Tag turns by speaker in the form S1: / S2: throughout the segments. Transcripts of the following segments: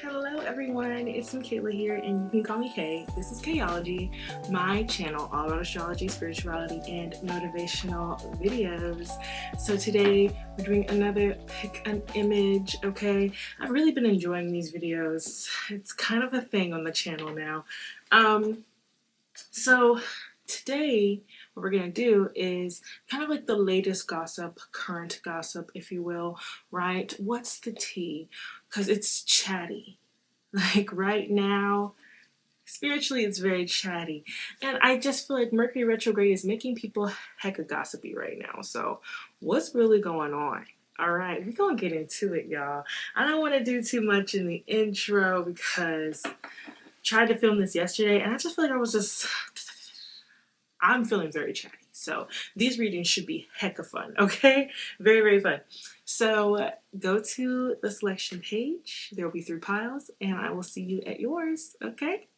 S1: Hello everyone, it's Kayla here and you can call me Kay. This is Kayology, my channel all about astrology, spirituality, and motivational videos. So today we're doing another pick an image, okay? I've really been enjoying these videos. It's kind of a thing on the channel now. So today what we're gonna do is kind of like the latest gossip, current gossip, if you will, right? What's the tea? Because it's chatty. Like right now, spiritually, it's very chatty. And I just feel like Mercury retrograde is making people hecka gossipy right now. So, what's really going on? All right, we're gonna get into it, y'all. I don't want to do too much in the intro because I tried to film this yesterday and I just feel like I'm feeling very chatty. So these readings should be hecka fun, okay? Very, very fun. So go to the selection page. There will be 3 piles, and I will see you at yours, okay?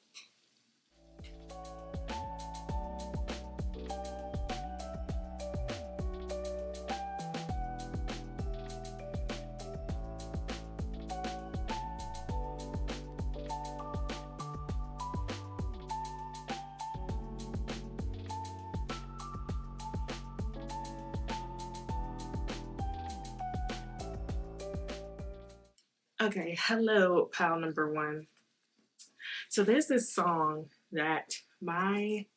S1: Okay, hello, pile number 1. So there's this song that my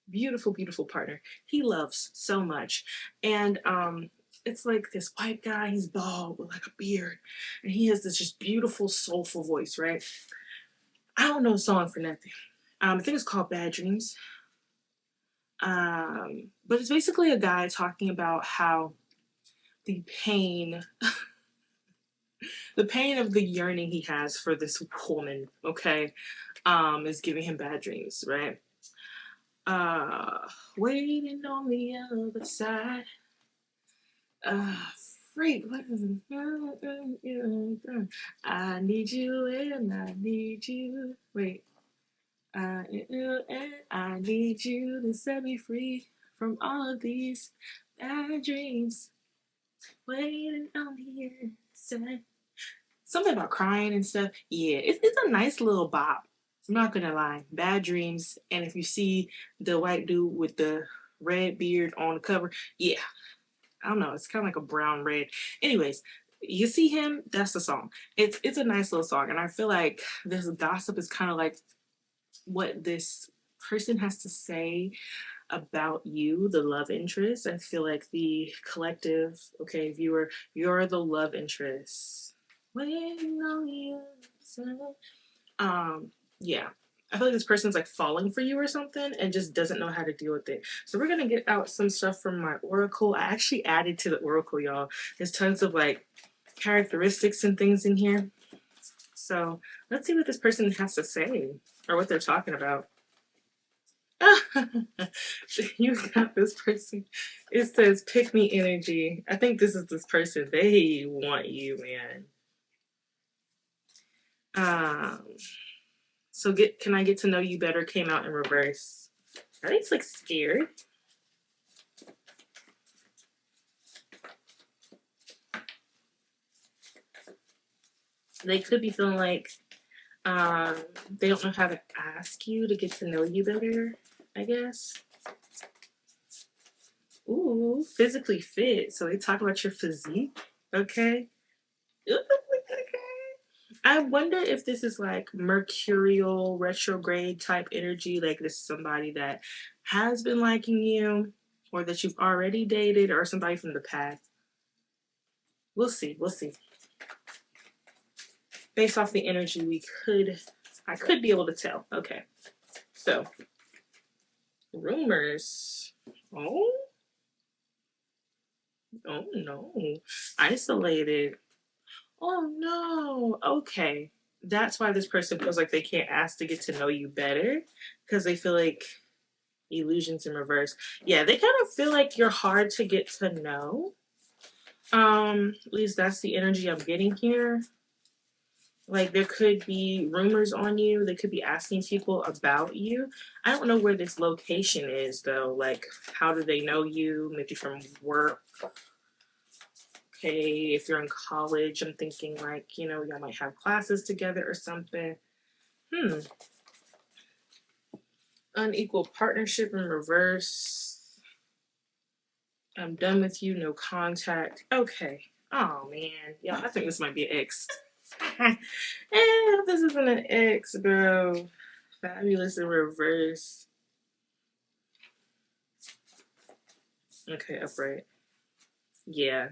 S1: beautiful, beautiful partner, he loves so much. And it's like this white guy, he's bald with like a beard, and he has this just beautiful, soulful voice, right? I don't know the song for nothing. I think it's called Bad Dreams. But it's basically a guy talking about how the pain, the pain of the yearning he has for this woman, okay, is giving him bad dreams, right? Waiting on the other side. Freak, what is it? I need you and I need you. Wait. I need you to set me free from all of these bad dreams. Waiting on the inside. Something about crying and stuff. Yeah, it's a nice little bop. I'm not gonna lie. Bad dreams. And if you see the white dude with the red beard on the cover, yeah. I don't know. It's kind of like a brown red. Anyways, you see him. That's the song. It's a nice little song, and I feel like this gossip is kind of like what this person has to say about you, the love interest. I feel like the collective, okay, viewer, you're the love interest. Waiting on you. Yeah. I feel like this person's like falling for you or something and just doesn't know how to deal with it. So we're gonna get out some stuff from my oracle. I actually added to the oracle, y'all. There's tons of like characteristics and things in here. So let's see what this person has to say or what they're talking about. You got this person. It says pick me energy. I think this is this person. They want you, man. So can I get to know you better came out in reverse. I think it's like scared. They could be feeling like they don't know how to ask you to get to know you better, I guess. Ooh, physically fit. So they talk about your physique. Okay. I wonder if this is like mercurial retrograde type energy. Like this is somebody that has been liking you or that you've already dated or somebody from the past. We'll see. We'll see. Based off the energy, I could be able to tell. Okay. So, rumors. Oh no. Isolated. Oh no. Okay. That's why this person feels like they can't ask to get to know you better because they feel like illusions in reverse. Yeah, they kind of feel like you're hard to get to know. At least that's the energy I'm getting here. Like there could be rumors on you. They could be asking people about you. I don't know where this location is though. Like how do they know you? Maybe from work. Okay, if you're in college, I'm thinking like, y'all might have classes together or something. Hmm. Unequal partnership in reverse. I'm done with you, no contact. Okay. Oh man. Yeah, I think this might be an X. This isn't an X, bro. Fabulous in reverse. Okay, upright. Yeah.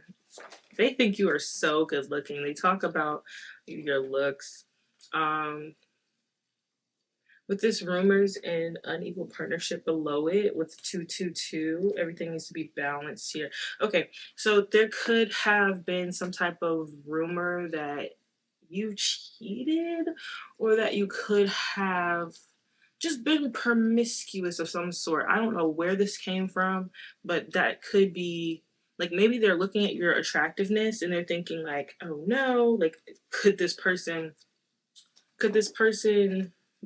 S1: They think you are so good looking. They talk about your looks. Um, with this rumors and unequal partnership below it with 222, everything needs to be balanced here. Okay, so there could have been some type of rumor that you cheated or that you could have just been promiscuous of some sort. I don't know where this came from, but that could be like maybe they're looking at your attractiveness and they're thinking like, "Oh no, like could this person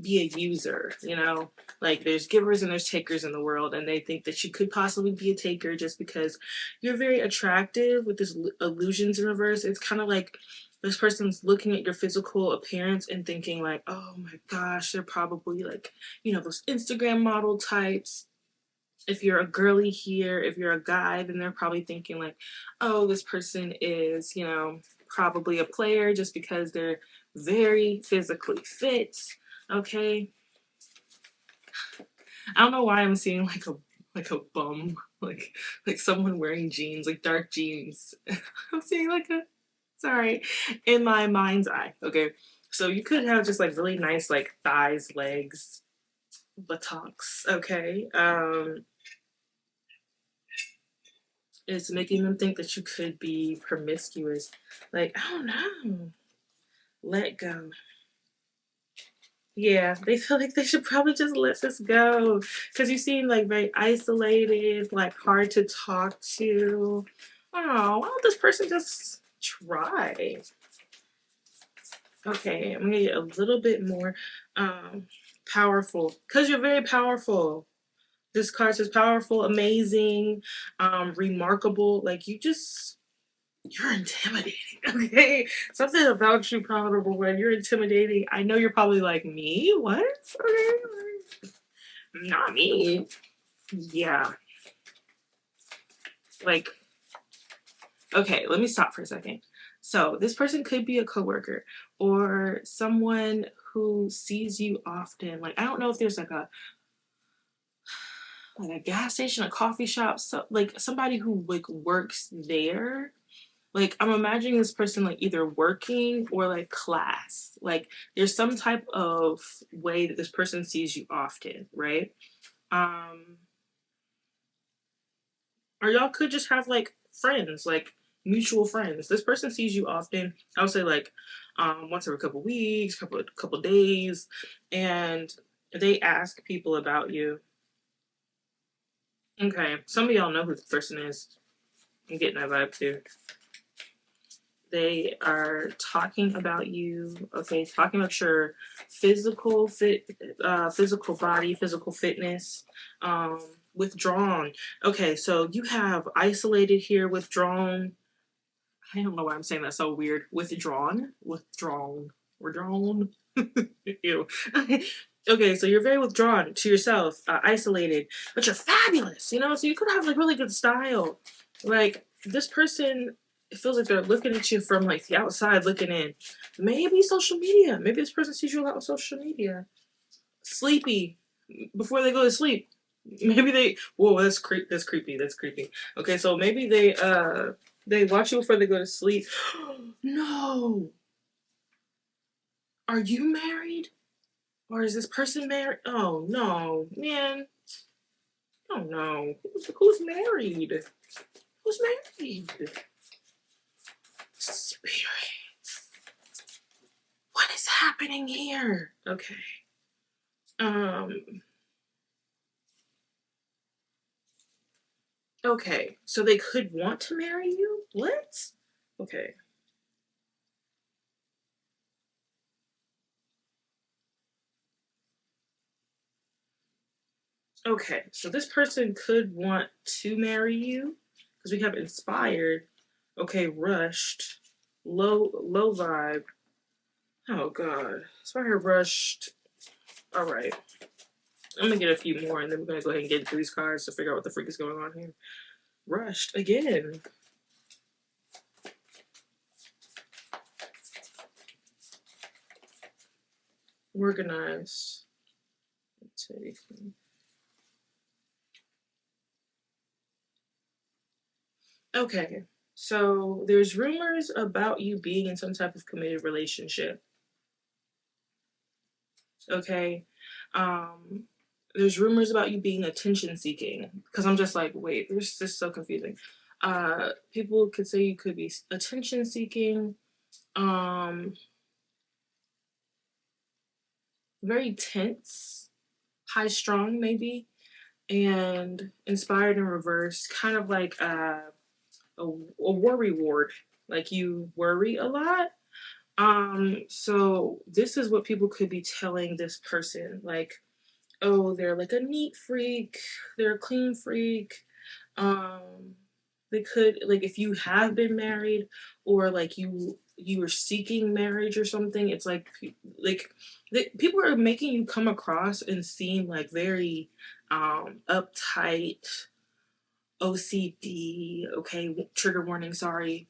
S1: be a user, like there's givers and there's takers in the world, and they think that you could possibly be a taker just because you're very attractive with this illusions in reverse. It's kind of like this person's looking at your physical appearance and thinking like, oh my gosh, they're probably like, those Instagram model types. If you're a girly here, if you're a guy, then they're probably thinking like, oh, this person is, probably a player just because they're very physically fit. Okay. I don't know why I'm seeing like a bum, like someone wearing jeans, like dark jeans. I'm seeing sorry, in my mind's eye. Okay. So you could have just like really nice like thighs, legs, buttocks. Okay. It's making them think that you could be promiscuous. Like, I don't know. Let go. Yeah, they feel like they should probably just let this go. Because you seem like very isolated, like hard to talk to. Oh, why don't this person just try? Okay, I'm gonna get a little bit more powerful. Because you're very powerful. This card says powerful, amazing, remarkable. Like you're intimidating. Okay, something about you, probable when you're intimidating. I know you're probably like, me, what? Okay, not me. Yeah, like, okay, let me stop for a second. So this person could be a coworker or someone who sees you often. Like, I don't know if there's like a gas station, a coffee shop, so like somebody who like works there. Like, I'm imagining this person like either working or like class. Like there's some type of way that this person sees you often, right? Um or y'all could just have like friends, like mutual friends. This person sees you often. I would say like once every couple weeks, couple days, and they ask people about you. Okay, some of y'all know who the person is. I'm getting that vibe too. They are talking about you. Okay, talking about your physical body, physical fitness. Withdrawn. Okay, so you have isolated here, withdrawn. I don't know why I'm saying that so weird. Withdrawn. Ew. Okay, so you're very withdrawn to yourself, isolated, but you're fabulous. So you could have like really good style. Like this person, it feels like they're looking at you from like the outside looking in. Maybe social media. Maybe this person sees you a lot on social media. Sleepy before they go to sleep. Maybe they. Whoa, that's That's creepy. That's creepy. Okay, so maybe they watch you before they go to sleep. No. Are you married? Or is this person married? Oh no, man. Oh no. Who's married? Who's married? Spirits. What is happening here? Okay. Um. Okay. So they could want to marry you? What? Okay. So this person could want to marry you because we have inspired. Okay, rushed. Low vibe. Oh god. So I heard rushed. Alright. I'm gonna get a few more and then we're gonna go ahead and get through these cards to figure out what the freak is going on here. Rushed again. Organized. Okay. So there's rumors about you being in some type of committed relationship. Okay. Um there's rumors about you being attention seeking. Because I'm just like, wait, this is so confusing. People could say you could be attention seeking. Um Very tense, high strung maybe, and inspired in reverse, kind of like a worry ward. Like you worry a lot. So this is what people could be telling this person, like, oh, they're like a neat freak, they're a clean freak. Um, they could, like, if you have been married or like you are seeking marriage or something, it's like people are making you come across and seem like very uptight, OCD. Okay, trigger warning. Sorry.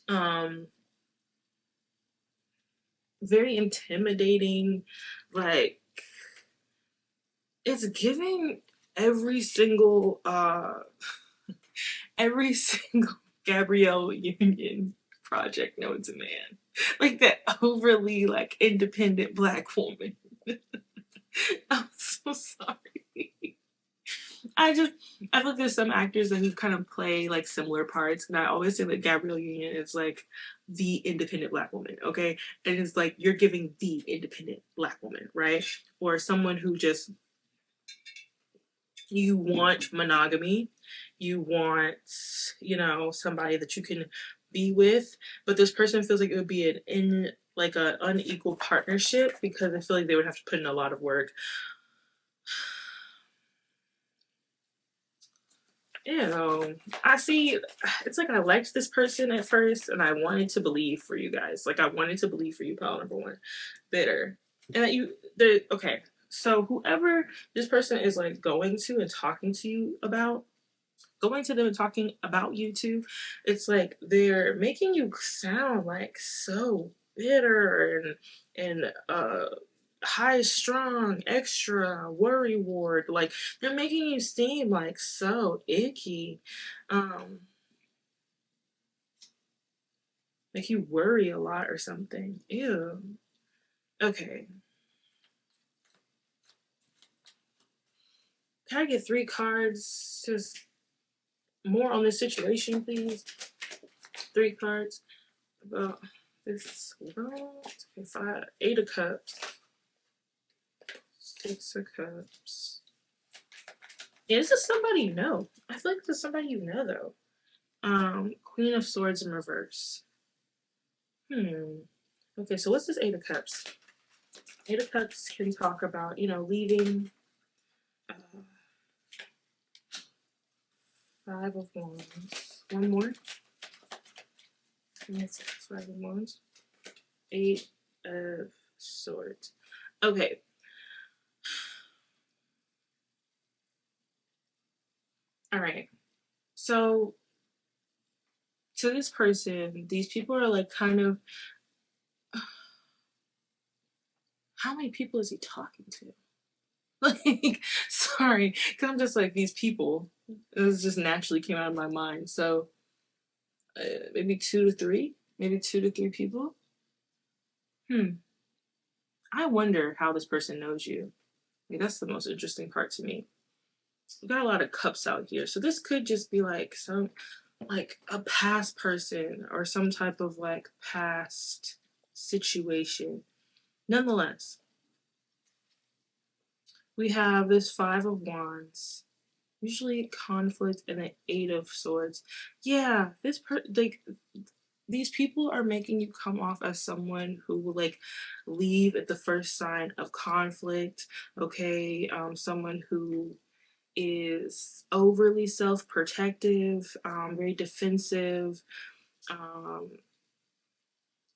S1: Um, Very intimidating. Like it's giving every single every single Gabrielle Union project known to man. Like that overly like independent black woman. I'm so sorry. I just I feel like there's some actors that who kind of play like similar parts, and I always say that Gabrielle Union is like the independent black woman, okay? And it's like you're giving the independent black woman, right? Or someone who just you want monogamy, you want, somebody that you can be with, but this person feels like it would be an unequal partnership because I feel like they would have to put in a lot of work. I see. It's like I liked this person at first, and I wanted to believe for you guys. Like I wanted to believe for you, pal number one, bitter, and that okay. So whoever this person is like going to and talking to you about, going to them and talking about you too, it's like they're making you sound like so bitter and high strung, extra worry ward. Like they're making you seem like so icky. Um, like you worry a lot or something. Ew. Okay. Can I get 3 cards? Just more on this situation, please. 3 cards about this world. Okay, 8 of Cups. 6 of Cups. Yeah, this is somebody you know. I feel like this is somebody you know though. Queen of Swords in reverse. Okay, so what's this 8 of Cups? 8 of Cups can talk about, leaving. 5 of Wands. One more. Yes, 5 of Wands. 8 of Swords. Okay. All right. So to this person, these people are like kind of. How many people is he talking to? Like, sorry, because I'm just like these people. It was just naturally came out of my mind. So maybe 2 to 3, maybe 2 to 3 people. I wonder how this person knows you. Like, that's the most interesting part to me. We got a lot of cups out here, so this could just be like like a past person or some type of like past situation. Nonetheless, we have this 5 of Wands, usually conflict, and an 8 of Swords. Yeah, these people are making you come off as someone who will like leave at the first sign of conflict. Okay, someone who is overly self-protective, very defensive, um,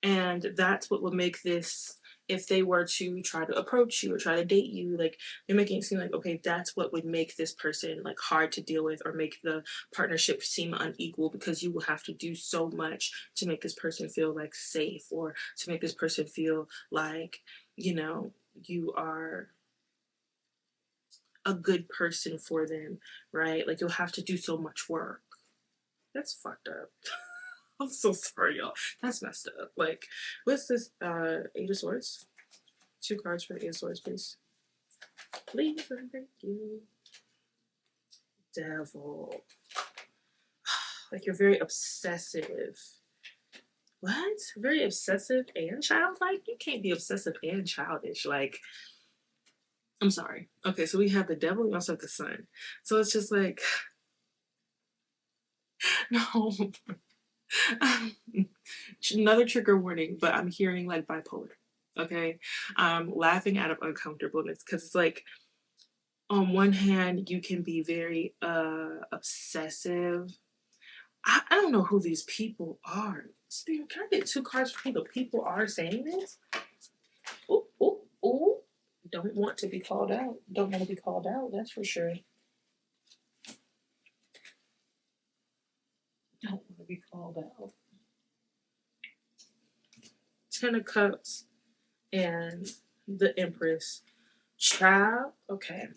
S1: and that's what would make this, if they were to try to approach you or try to date you, like they're making it seem like, okay, that's what would make this person like hard to deal with or make the partnership seem unequal, because you will have to do so much to make this person feel like safe, or to make this person feel like, you know, you are a good person for them, right? Like you'll have to do so much work. That's fucked up. I'm so sorry, y'all. That's messed up. Like, what's this? Eight of Swords. 2 cards for the Eight of Swords, please. Please and thank you. Devil. Like you're very obsessive. What? Very obsessive and childlike? You can't be obsessive and childish. Like, I'm sorry. Okay, so we have the devil, we also have the sun. So it's just like, no. Another trigger warning, but I'm hearing like bipolar. Okay, I'm laughing out of uncomfortableness because it's like, on one hand you can be very obsessive. I don't know who these people are. Spirit, can I get 2 cards for who the people are saying this? Ooh, ooh, ooh. Don't want to be called out. Don't want to be called out, that's for sure. Don't want to be called out. 10 of Cups and the Empress. Child, okay.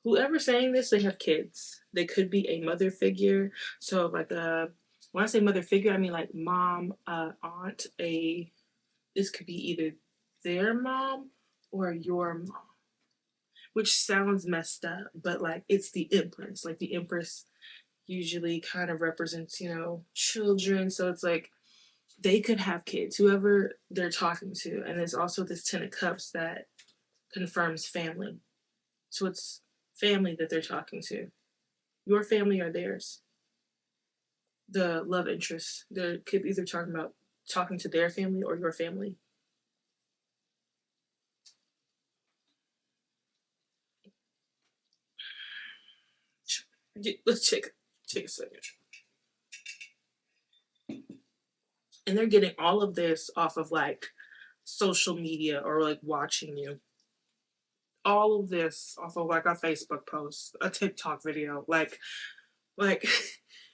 S1: Whoever's saying this, they have kids. They could be a mother figure. So like when I say mother figure, I mean like mom, aunt, this could be either their mom or your mom, which sounds messed up, but like it's the Empress. Like the Empress usually kind of represents, children. So it's like they could have kids, whoever they're talking to. And there's also this 10 of Cups that confirms family. So it's family that they're talking to. Your family or theirs. The love interest. They could either talking to their family or your family. Let's take a second. And they're getting all of this off of like social media or like watching you. All of this off of like a Facebook post, a TikTok video, like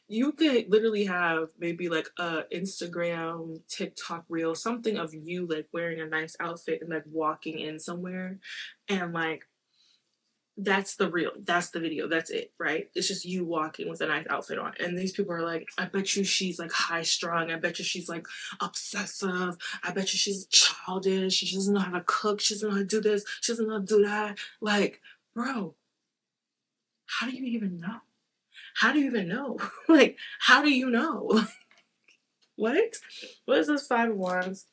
S1: you could literally have maybe like a Instagram, TikTok reel, something of you like wearing a nice outfit and like walking in somewhere, and like that's the reel, that's the video, that's it, right? It's just you walking with a nice outfit on, and these people are like, I bet you she's like high strung, I bet you she's like obsessive, I bet you she's childish, she doesn't know how to cook, she doesn't know how to do this, she doesn't know how to do that. Like, bro, how do you even know? How do you even know? Like, how do you know? What? What is this 5 of Wands?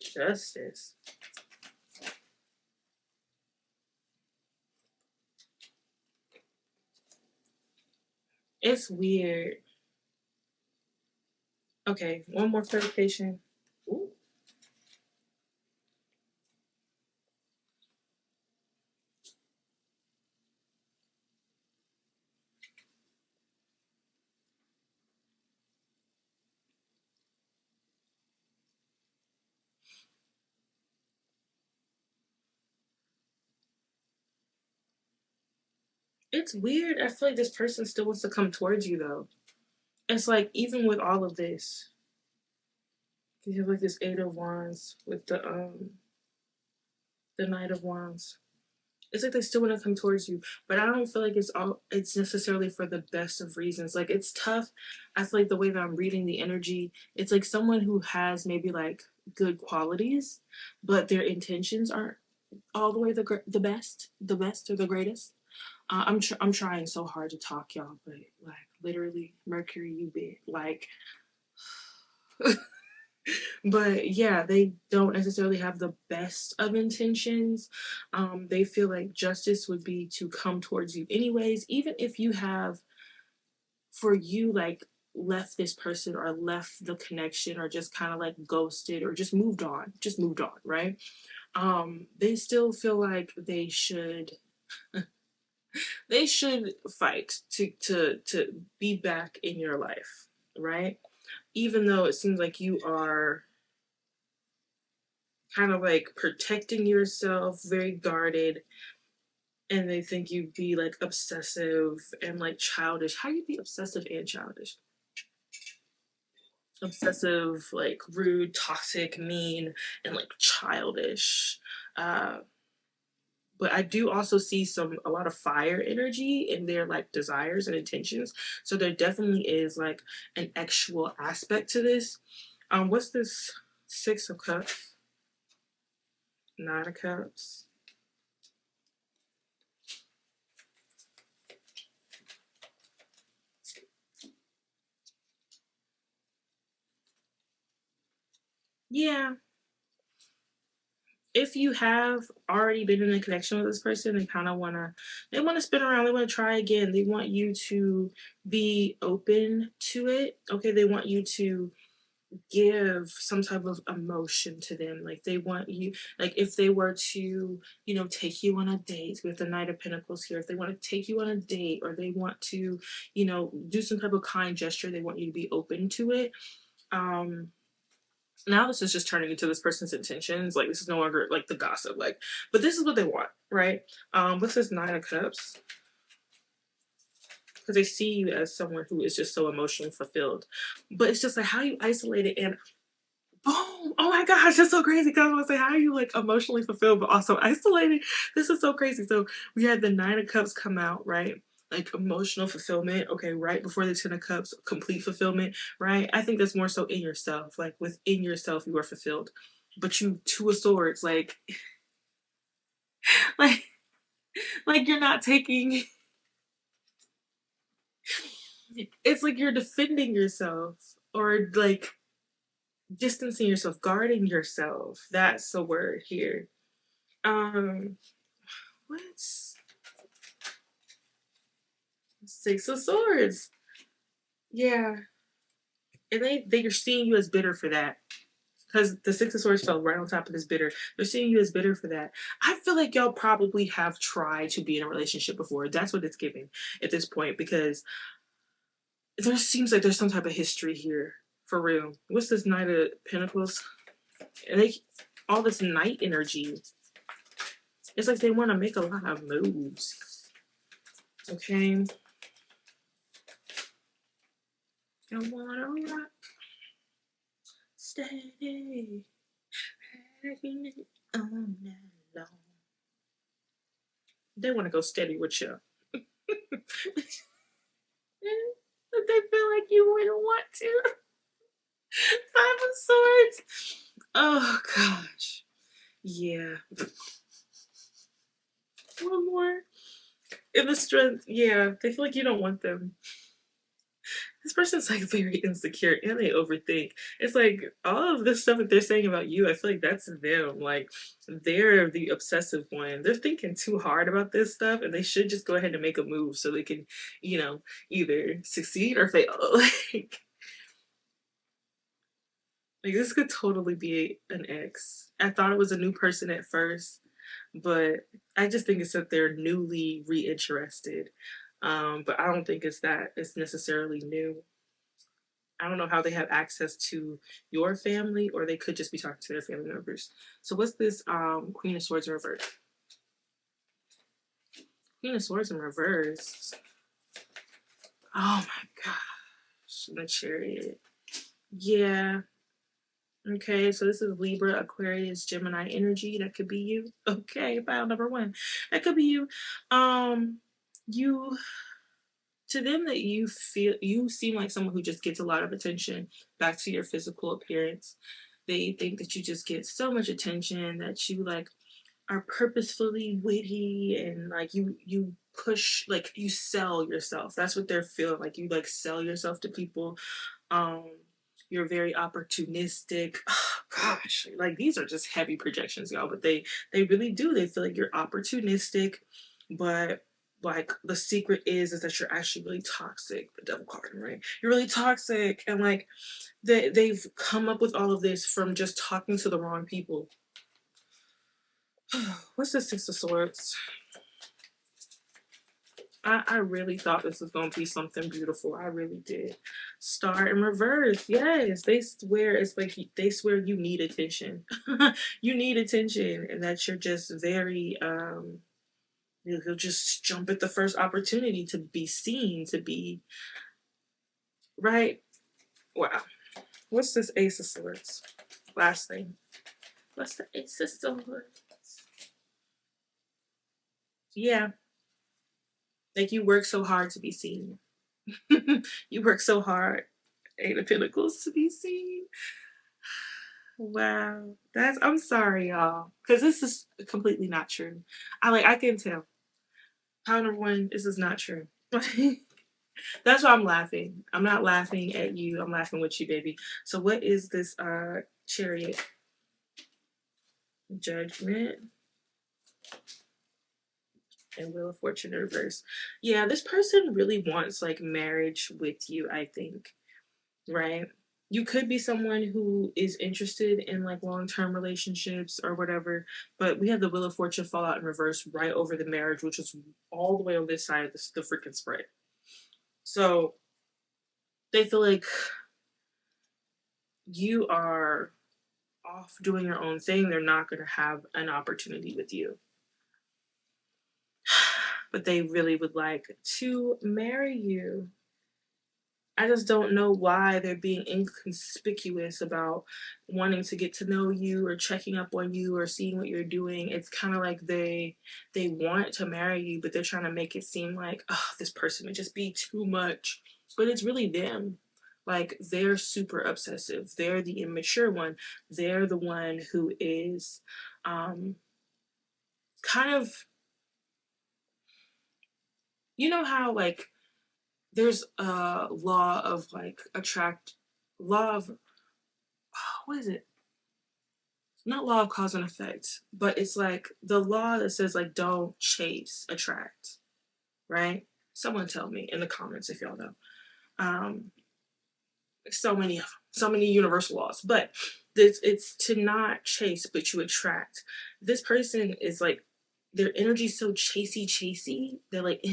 S1: Justice. It's weird. Okay, one more clarification. Ooh. It's weird. I feel like this person still wants to come towards you though. It's like even with all of this, you have like this 8 of Wands with the Knight of Wands. It's like they still want to come towards you, but I don't feel like it's necessarily for the best of reasons. Like it's tough. I feel like the way that I'm reading the energy, it's like someone who has maybe like good qualities, but their intentions aren't all the way the best or the greatest. I'm trying so hard to talk, y'all, but like literally Mercury, you bit like. But yeah, they don't necessarily have the best of intentions. They feel like justice would be to come towards you anyways, even if you have, for you, like left this person or left the connection or just kind of like ghosted or just moved on, right? They still feel like they should fight to be back in your life, right? Even though it seems like you are kind of like protecting yourself, very guarded, and they think you'd be like obsessive and like childish. How you be obsessive and childish? Obsessive, like rude, toxic, mean, and like childish. Uh, but I do also see a lot of fire energy in their like desires and intentions. So there definitely is like an actual aspect to this. What's this? Six of Cups, Nine of Cups. Yeah, if you have already been in a connection with this person and kind of they want to spin around, they want to try again, they want you to be open to it. Okay, they want you to give some type of emotion to them. Like they want you, like if they were to, take you on a date with the Knight of Pentacles here, if they want to take you on a date or they want to, do some type of kind gesture, they want you to be open to it. Now this is just turning into this person's intentions. Like this is no longer like the gossip, like, but this is what they want, right? What's this Nine of Cups? Because they see you as someone who is just so emotionally fulfilled. But it's just like how you isolate it and boom! Oh my gosh, that's so crazy. Because I was gonna say, how are you like emotionally fulfilled but also isolated? This is so crazy. So we had the Nine of Cups come out, right? Like emotional fulfillment, okay, right before the Ten of Cups, complete fulfillment, right? I think that's more so in yourself. Like within yourself, you are fulfilled. But you Two of Swords, like, like, like you're not taking. It's like you're defending yourself or like distancing yourself, guarding yourself. That's the word here. Um, what's Six of Swords? Yeah, and they're seeing you as bitter for that because the Six of Swords fell right on top of this bitter. They're seeing you as bitter for that. I feel like y'all probably have tried to be in a relationship before. That's what it's giving at this point because there seems like there's some type of history here for real. What's this Knight of Pentacles? And all this night energy. It's like they want to make a lot of moves. Okay. I wanna rock steady all night long. They want to go steady with you. But they feel like you wouldn't want to. Five of Swords. Oh gosh. Yeah. One more. In the Strength. Yeah. They feel like you don't want them. This person's like very insecure and they overthink. It's like all of this stuff that they're saying about you, I feel like that's them. Like they're the obsessive one. They're thinking too hard about this stuff and they should just go ahead and make a move so they can, either succeed or fail. Like this could totally be an ex. I thought it was a new person at first, but I just think it's that they're newly reinterested. But I don't think it's necessarily new. I don't know how they have access to your family, or they could just be talking to their family members. So what's this Queen of Swords in reverse? Queen of Swords in reverse. Oh my gosh. The Chariot. Yeah. Okay, so this is Libra, Aquarius, Gemini energy. That could be you. Okay, file number one. That could be you. You to them that you seem like someone who just gets a lot of attention back to your physical appearance. They think that you just get so much attention that you like are purposefully witty and like you push like you sell yourself. That's what they're feeling like. You like sell yourself to people. um you're very opportunistic. Oh, gosh, like these are just heavy projections, y'all, but they really do. They feel like you're opportunistic, but like the secret is that you're actually really toxic. The Devil card, right? You're really toxic, and like they've come up with all of this from just talking to the wrong people. What's the Six of Swords? I really thought this was going to be something beautiful. I really did. Star in reverse. Yes, they swear it's like they swear you need attention. You need attention, and that you're just very you'll just jump at the first opportunity to be seen, to be right. Wow. What's this Ace of Swords? Last thing. What's the Ace of Swords? Yeah, like you work so hard to be seen. You work so hard, Eight of Pentacles, to be seen. Wow, I'm sorry, y'all, because this is completely not true. I can tell. Pound number one, this is not true. That's why I'm laughing. I'm not laughing at you. I'm laughing with you, baby. So what is this Chariot? Judgment and Wheel of Fortune in reverse. Yeah, this person really wants like marriage with you, I think. Right? You could be someone who is interested in like long-term relationships or whatever, but we have the Wheel of Fortune fall out in reverse right over the marriage, which is all the way on this side of the freaking spread. So they feel like you are off doing your own thing. They're not going to have an opportunity with you. But they really would like to marry you. I just don't know why they're being inconspicuous about wanting to get to know you or checking up on you or seeing what you're doing. It's kind of like they want to marry you, but they're trying to make it seem like, oh, this person would just be too much. But it's really them. Like they're super obsessive. They're the immature one. They're the one who is kind of, you know how like there's a law of like law of, what is it? Not law of cause and effect, but it's like the law that says like don't chase, attract, right? Someone tell me in the comments if y'all know. Um, so many of them, so many universal laws, but it's to not chase, but you attract. This person is like their energy's so chasey. They're like,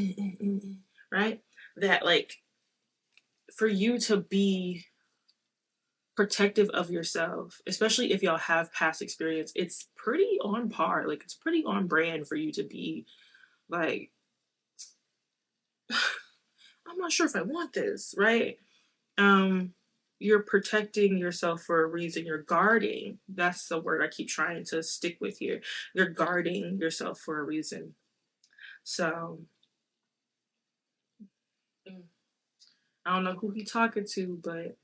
S1: right? That like for you to be protective of yourself, especially if y'all have past experience, it's pretty on par. Like it's pretty on brand for you to be like, I'm not sure if I want this, right? Um, you're protecting yourself for a reason. You're guarding. That's the word I keep trying to stick with here. You're guarding yourself for a reason. So I don't know who he talking to, but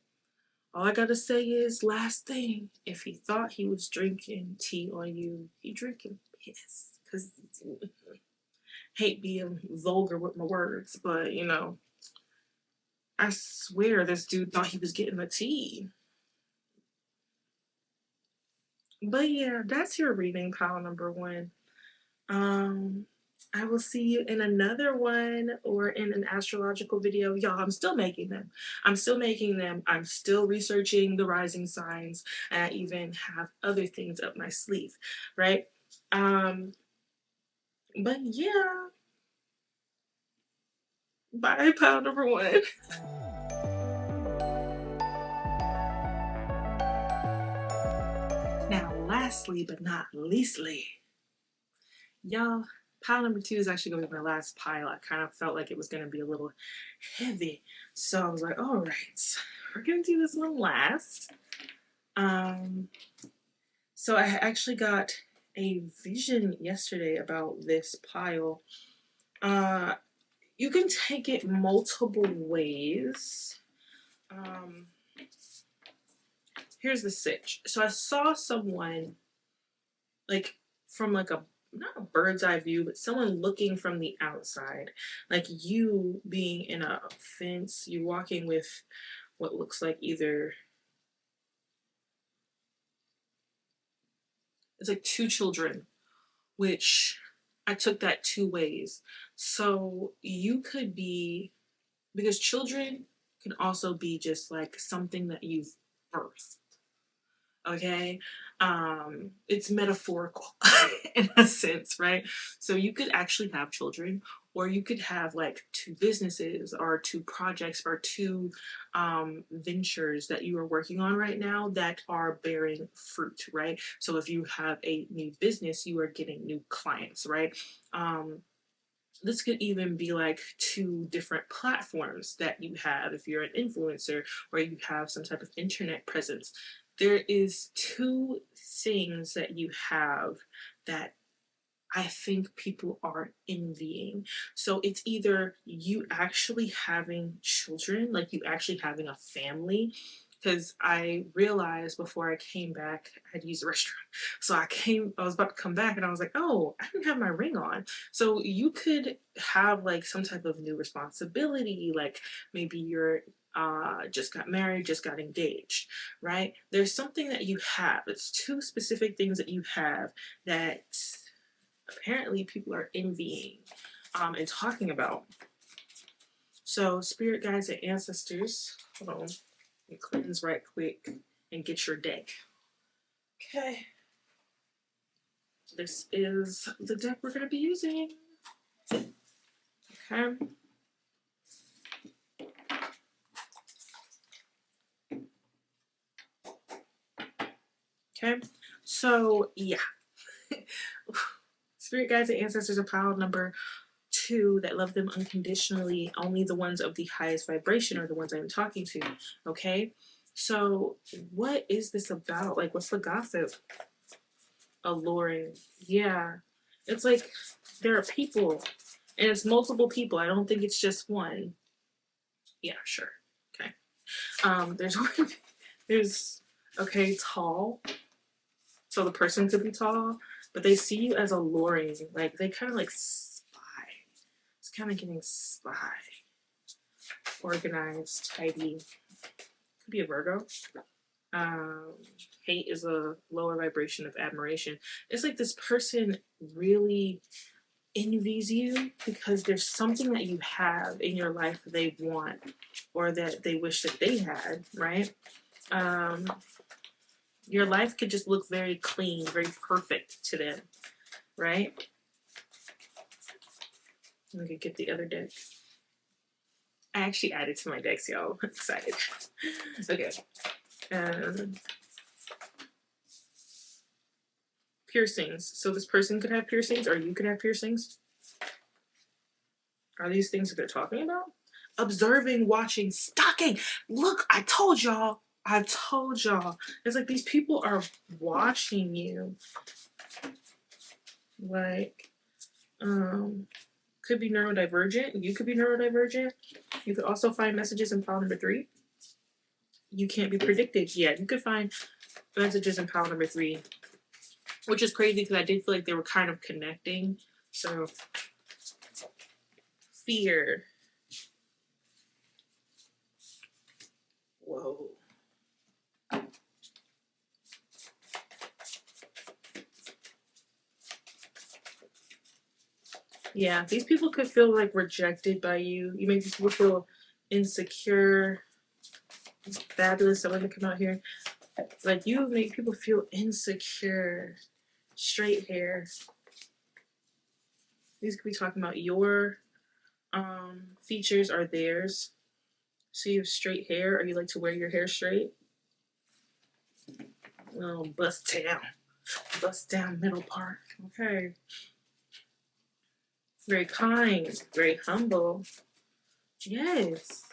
S1: all I gotta say is last thing. If he thought he was drinking tea on you, he drinking piss. Cause hate being vulgar with my words, but you know, I swear this dude thought he was getting the tea. But yeah, that's your reading pile number one. Um, I will see you in another one or in an astrological video. Y'all, I'm still making them. I'm still making them. I'm still researching the rising signs. And I even have other things up my sleeve, right? But yeah, bye, pile number one. Now, lastly but not leastly, y'all, pile number two is actually going to be my last pile. I kind of felt like it was going to be a little heavy. So I was like, all right, we're going to do this one last. So I actually got a vision yesterday about this pile. You can take it multiple ways. Here's the sitch. So I saw someone like from like a not a bird's eye view, but someone looking from the outside, like you being in a fence, you walking with what looks like either it's like two children, which I took that two ways. So you could be, because children can also be just like something that you've birthed. Okay. It's metaphorical in a sense, right? So you could actually have children, or you could have like two businesses or two projects or two ventures that you are working on right now that are bearing fruit, right? So if you have a new business, you are getting new clients, right? This could even be like two different platforms that you have if you're an influencer or you have some type of internet presence. There is two things that you have that I think people are envying. So it's either you actually having children, like you actually having a family. Because I realized before I came back, I had to use the restroom. So I was about to come back and I was like, oh, I didn't have my ring on. So you could have like some type of new responsibility, like maybe you're just got married, just got engaged, right? There's something that you have. It's two specific things that you have that apparently people are envying and talking about. So, spirit guides and ancestors, hold on, and cleanse right quick and get your deck. Okay. This is the deck we're going to be using. Okay. Okay. So, yeah. Spirit guides and ancestors are pile number 2 that love them unconditionally. Only the ones of the highest vibration are the ones I'm talking to. Okay. So, what is this about? Like, what's the gossip? Alluring. Yeah. It's like there are people, and it's multiple people. I don't think it's just one. Yeah, sure. Okay. There's one, there's, okay, tall. So the person could be tall, but they see you as alluring. Like, they kind of like spy. It's kind of getting spy. Organized, tidy. Could be a Virgo. Hate is a lower vibration of admiration. It's like this person really envies you because there's something that you have in your life that they want or that they wish that they had, right? Your life could just look very clean, very perfect to them, right? Let me get the other deck. I actually added to my decks, y'all. I'm excited. Okay. Piercings. So this person could have piercings, or you could have piercings. Are these things that they're talking about? Observing, watching, stalking. Look, I told y'all. I told y'all. It's like these people are watching you. Like, could be neurodivergent. You could be neurodivergent. You could also find messages in pile number 3. You can't be predicted. Yeah, you could find messages in pile number 3, which is crazy because I did feel like they were kind of connecting. So, fear. Whoa. Yeah, these people could feel like rejected by you. You make these people feel insecure. It's fabulous that when they come out here. Like, you make people feel insecure. Straight hair. These could be talking about your features or theirs. So you have straight hair, or you like to wear your hair straight. Oh, bust down middle part. Okay. Very kind, very humble. Yes.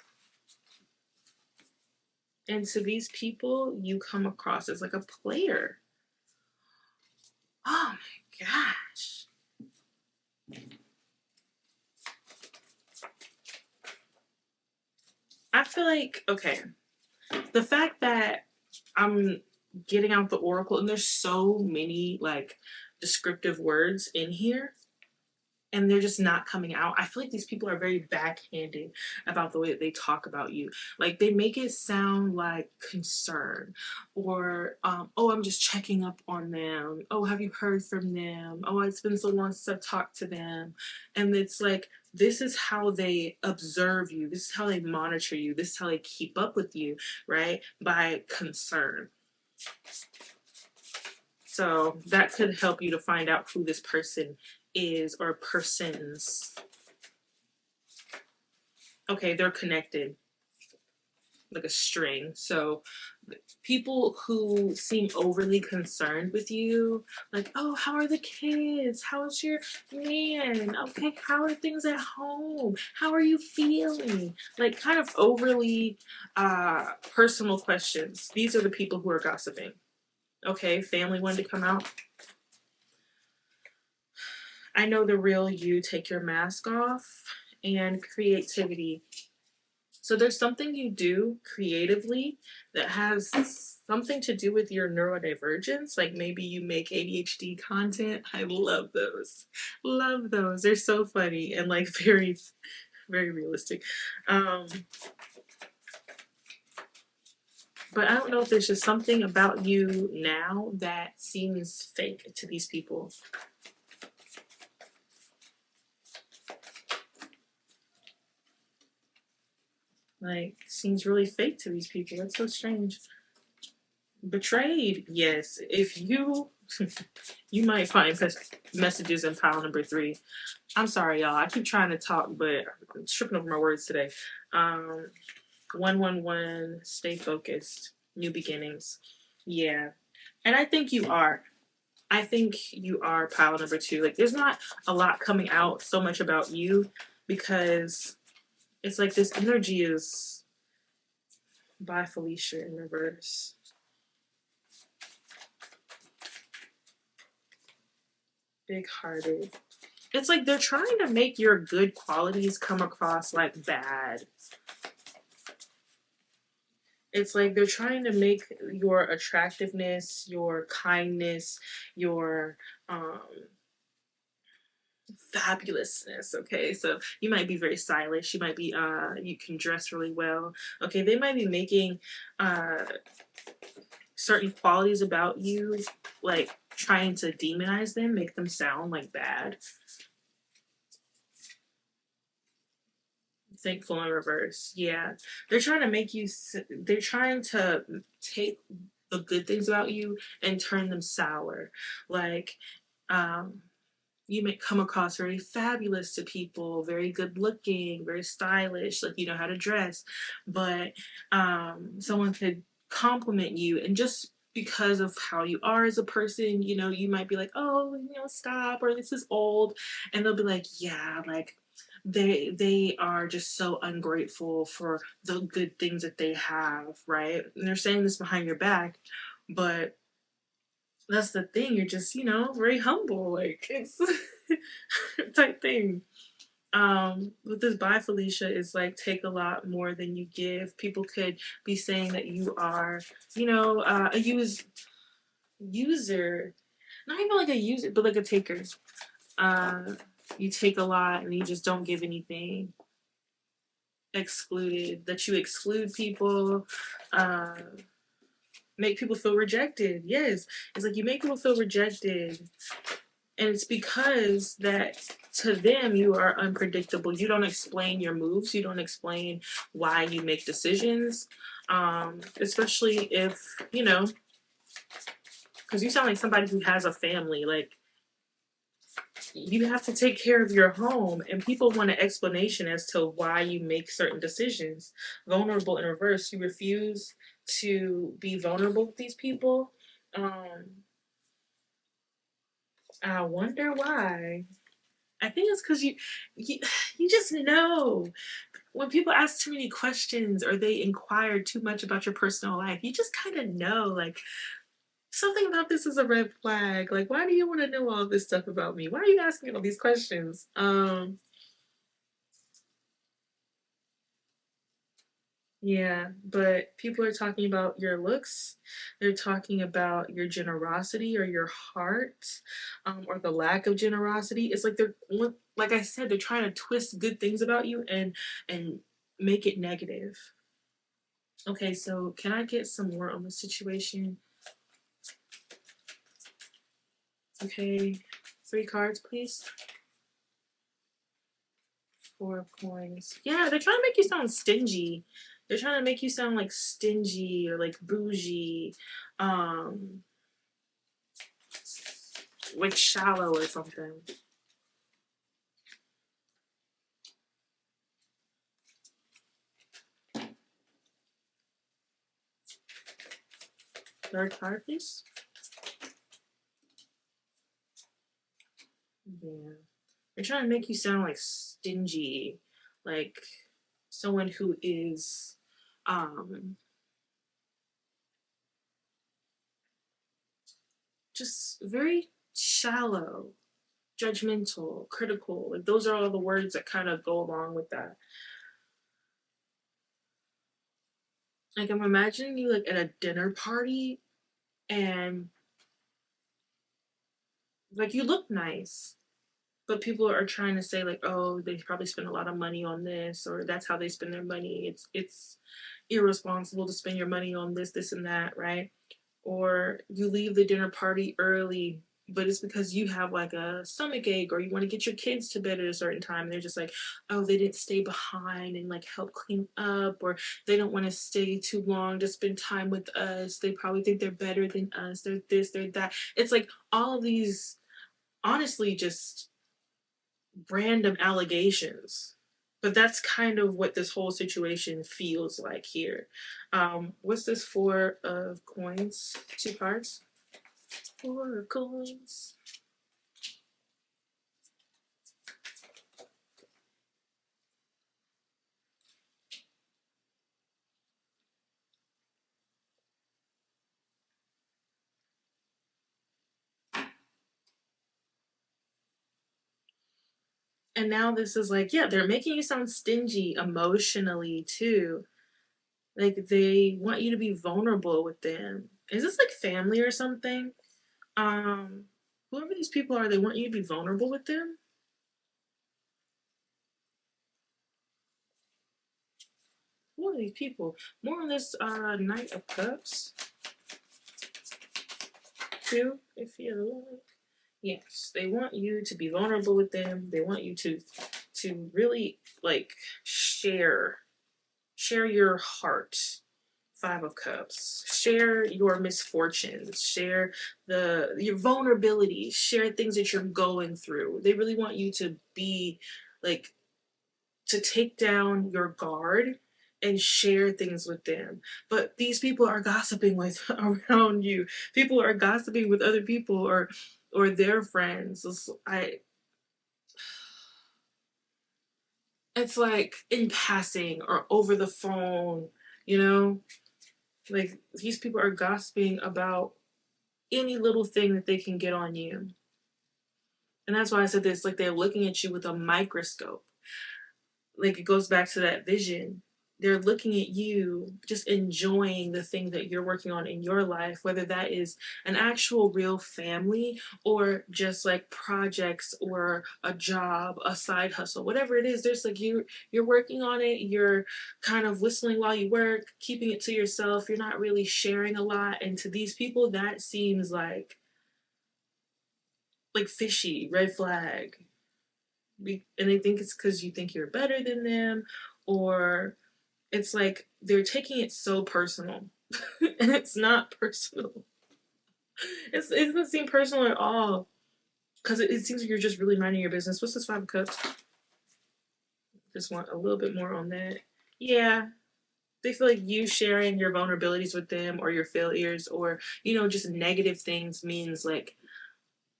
S1: And to these people, you come across as like a player. Oh my gosh. I feel like, okay, the fact that I'm getting out the oracle and there's so many like descriptive words in here and they're just not coming out. I feel like these people are very backhanded about the way that they talk about you. Like, they make it sound like concern or, oh, I'm just checking up on them. Oh, have you heard from them? Oh, it's been so long since I've talked to them. And it's like, this is how they observe you. This is how they monitor you. This is how they keep up with you, right? By concern. So that could help you to find out who this person is or persons. Okay, they're connected like a string. So people who seem overly concerned with you, like, oh, how are the kids? How's your man? Okay, how are things at home? How are you feeling? Like kind of overly personal questions. These are the people who are gossiping. Okay, family wanted to come out. I know the real you, take your mask off, and creativity. So there's something you do creatively that has something to do with your neurodivergence. Like maybe you make ADHD content. I love those. Love those. They're so funny and like very, very realistic. But I don't know if there's just something about you now that seems fake to these people. Like, seems really fake to these people. That's so strange. Betrayed, yes. If you, you might find messages in pile number 3. I'm sorry, y'all. I keep trying to talk, but I'm tripping over my words today. 111, stay focused. New beginnings. Yeah. And I think you are. I think you are pile number 2. Like, there's not a lot coming out so much about you because it's like this energy is by Felicia in reverse. Big-hearted. It's like they're trying to make your good qualities come across like bad. It's like they're trying to make your attractiveness, your kindness, your fabulousness. Okay, so you might be very stylish. You might be you can dress really well. Okay, they might be making certain qualities about you, like trying to demonize them, make them sound like bad. Thankful in reverse. Yeah, they're trying to make you, they're trying to take the good things about you and turn them sour. Like you may come across very fabulous to people, very good looking, very stylish, like you know how to dress, but someone could compliment you, and just because of how you are as a person, you know, you might be like, oh, you know, stop, or this is old, and they'll be like, yeah, like they are just so ungrateful for the good things that they have, right? And they're saying this behind your back, but that's the thing, you're just, you know, very humble, like it's type thing. With this by Felicia is like take a lot more than you give. People could be saying that you are, you know, a user, not even like a user, but like a taker. You take a lot and you just don't give anything. Excluded, that you exclude people, make people feel rejected. Yes, it's like you make people feel rejected, and it's because that to them you are unpredictable. You don't explain your moves. You don't explain why you make decisions, especially if, you know, because you sound like somebody who has a family. Like, you have to take care of your home, and people want an explanation as to why you make certain decisions. Vulnerable in reverse, you refuse to be vulnerable with these people. I wonder why. I think it's because you just know when people ask too many questions or they inquire too much about your personal life. You just kind of know, like, something about this is a red flag. Like, why do you want to know all this stuff about me? Why are you asking all these questions? Yeah, but people are talking about your looks. They're talking about your generosity or your heart, or the lack of generosity. It's like they're, like I said, they're trying to twist good things about you and make it negative. Okay, so can I get some more on the situation? Okay, 3 cards, please. 4 of coins. Yeah, they're trying to make you sound stingy. They're trying to make you sound like stingy or like bougie. like shallow or something. Third card, please. Yeah. They're trying to make you sound like stingy, like someone who is just very shallow, judgmental, critical. Like those are all the words that kind of go along with that. Like I'm imagining you like at a dinner party and like you look nice, but people are trying to say like, oh, they probably spend a lot of money on this, or that's how they spend their money. It's irresponsible to spend your money on this and that, right? Or you leave the dinner party early, but it's because you have like a stomach ache or you want to get your kids to bed at a certain time. And they're just like, oh, they didn't stay behind and like help clean up, or they don't want to stay too long to spend time with us. They probably think they're better than us. They're this, they're that. It's like all of these, honestly, just random allegations. But that's kind of what this whole situation feels like here. What's this? Four of coins, two cards. Four of coins. And now this is like, yeah, they're making you sound stingy emotionally too. Like they want you to be vulnerable with them. Is this like family or something? Um, Whoever these people are, they want you to be vulnerable with them. Who are these people? More on this Knight of Cups. Two, if you like. Yes, they want you to be vulnerable with them. They want you to really like share your heart. Five of Cups. Share your misfortunes. Share your vulnerabilities. Share things that you're going through. They really want you to be like to take down your guard and share things with them. But these people are gossiping with around you. People are gossiping with other people or their friends. It's like in passing or over the phone, you know? Like these people are gossiping about any little thing that they can get on you. And that's why I said this, like they're looking at you with a microscope. Like it goes back to that vision. They're looking at you, just enjoying the thing that you're working on in your life, whether that is an actual real family or just like projects or a job, a side hustle, whatever it is. There's like you're working on it, you're kind of whistling while you work, keeping it to yourself. You're not really sharing a lot. And to these people, that seems like fishy, red flag. And they think it's because you think you're better than them, or it's like they're taking it so personal. And it's not personal. It doesn't seem personal at all because it seems like you're just really minding your business. What's this Five of Cups? Just want a little bit more on that. Yeah, they feel like you sharing your vulnerabilities with them or your failures or just negative things means like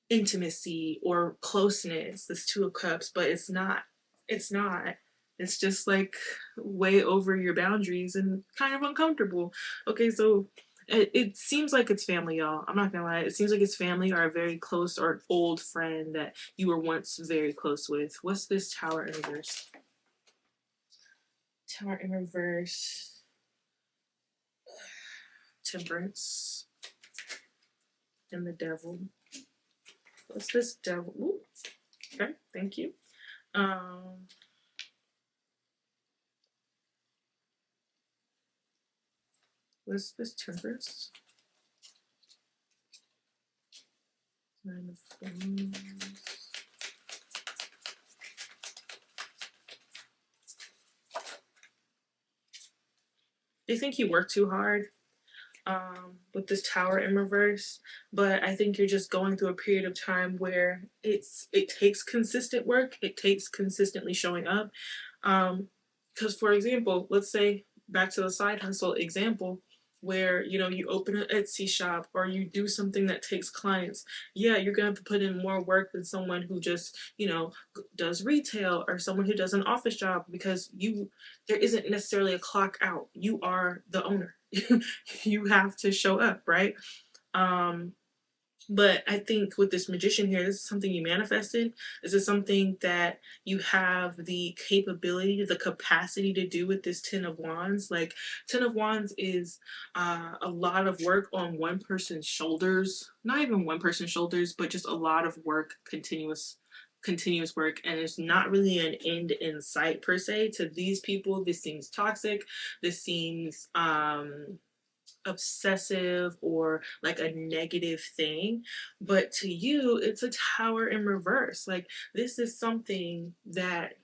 S1: intimacy or closeness, this Two of Cups, but it's not. It's not. It's just like way over your boundaries and kind of uncomfortable. Okay, so it seems like it's family, y'all. I'm not gonna lie. It seems like it's family or a very close or old friend that you were once very close with. What's this Tower in reverse? Tower in reverse. Temperance. And the Devil. What's this Devil? Ooh. Okay, thank you. What's this Temperance? Nine of Wands. They think you work too hard. with this tower in reverse, but I think you're just going through a period of time where it takes consistent work, it takes consistently showing up. Because for example, let's say back to the side hustle example, where you open an Etsy shop or you do something that takes clients. Yeah, you're gonna have to put in more work than someone who just does retail or someone who does an office job, because there isn't necessarily a clock out. You are the owner. You have to show up, right? Um, but I think with this magician here, this is something you manifested. This is something that you have the capability, the capacity to do with this Ten of Wands. Like, Ten of Wands is a lot of work on one person's shoulders. Not even one person's shoulders, but just a lot of work, continuous work, and it's not really an end in sight per se. To these people, this seems toxic. This seems obsessive or like a negative thing, but to you it's a tower in reverse. Like, this is something that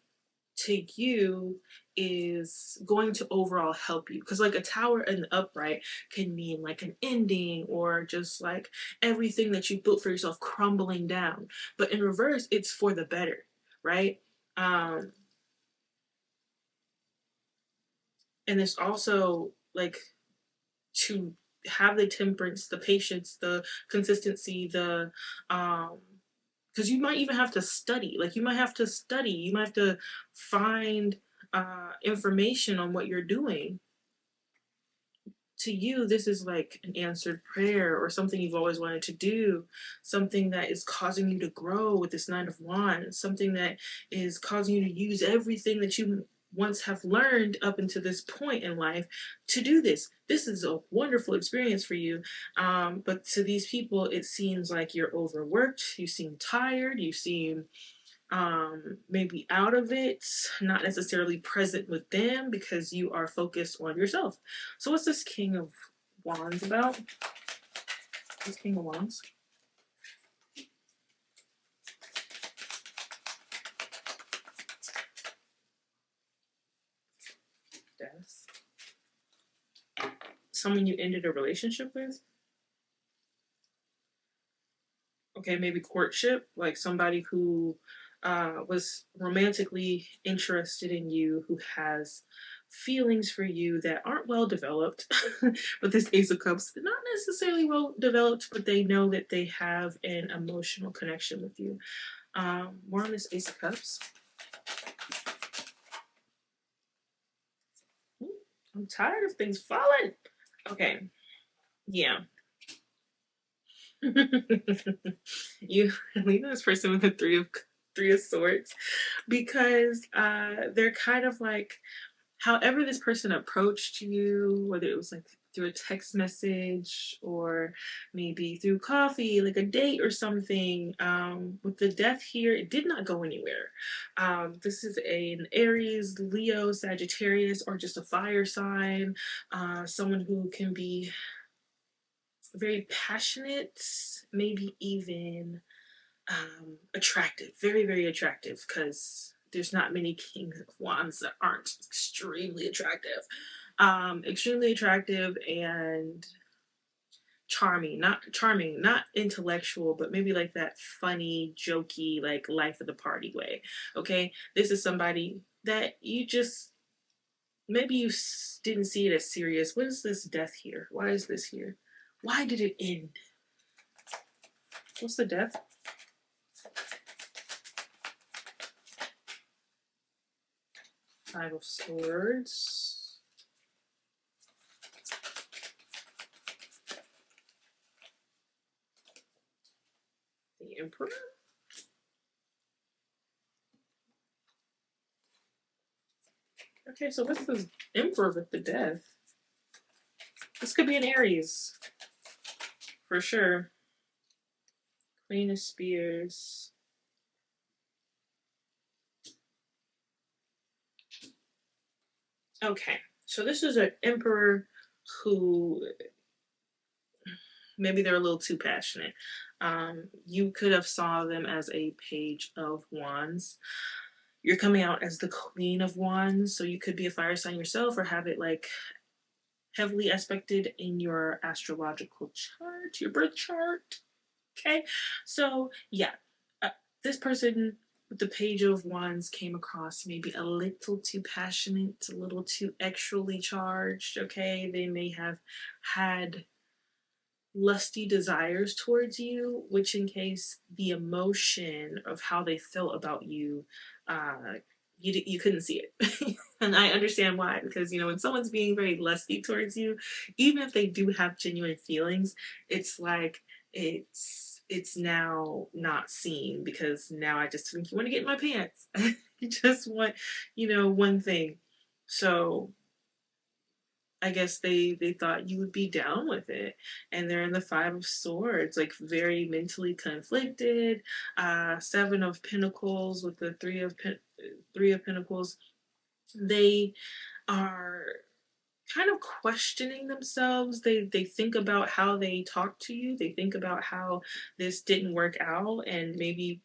S1: to you is going to overall help you, because like a tower in the upright can mean like an ending or just like everything that you built for yourself crumbling down, but in reverse it's for the better, right? um and it's also like to have the temperance, the patience, the consistency, the because you might even have to study. Like, you might have to study. You might have to find information on what you're doing. To you, this is like an answered prayer or something you've always wanted to do, something that is causing you to grow with this Nine of Wands, something that is causing you to use everything that you once have learned up until this point in life to do this. This is a wonderful experience for you. But to these people, it seems like you're overworked, you seem tired, you seem maybe out of it, not necessarily present with them because you are focused on yourself. So what's this King of Wands about? This King of Wands. Death. Someone you ended a relationship with? Okay, maybe courtship, like somebody who was romantically interested in you, who has feelings for you that aren't well developed. But this Ace of Cups, not necessarily well developed, but they know that they have an emotional connection with you. More on this Ace of Cups. I'm tired of things falling. Okay, yeah. You leave this person with the Three of Swords, because they're kind of like, however this person approached you, whether it was like through a text message or maybe through coffee, like a date or something, with the Death here, it did not go anywhere. This is an Aries, Leo, Sagittarius, or just a fire sign, someone who can be very passionate, maybe even attractive, very, very attractive, because there's not many Kings of Wands that aren't extremely attractive. Extremely attractive and charming, not intellectual, but maybe like that funny, jokey, like life of the party way. Okay, this is somebody that you just maybe you didn't see it as serious. What is this Death here? Why is this here? Why did it end? What's the Death? Five of Swords. The Emperor? Okay, so what's this Emperor with the Death? This could be an Aries. For sure. Queen of Spears. Okay, so this is an Emperor who maybe they're a little too passionate. You could have saw them as a Page of Wands. You're coming out as the Queen of Wands, so you could be a fire sign yourself or heavily aspected in your astrological chart, your birth chart. Okay, so yeah, uh, this person with the Page of Wands came across maybe a little too passionate, a little too extrally charged. Okay, they may have had lusty desires towards you, which in case the emotion of how they felt about you, uh, you couldn't see it. And I understand why, because when someone's being very lusty towards you, even if they do have genuine feelings, it's like it's now not seen, because now I just think you want to get in my pants. You just want, one thing. So I guess they thought you would be down with it, and they're in the Five of Swords, like very mentally conflicted. Seven of Pentacles with the Three of Pentacles. They are kind of questioning themselves. They think about how they talk to you. They think about how this didn't work out, and maybe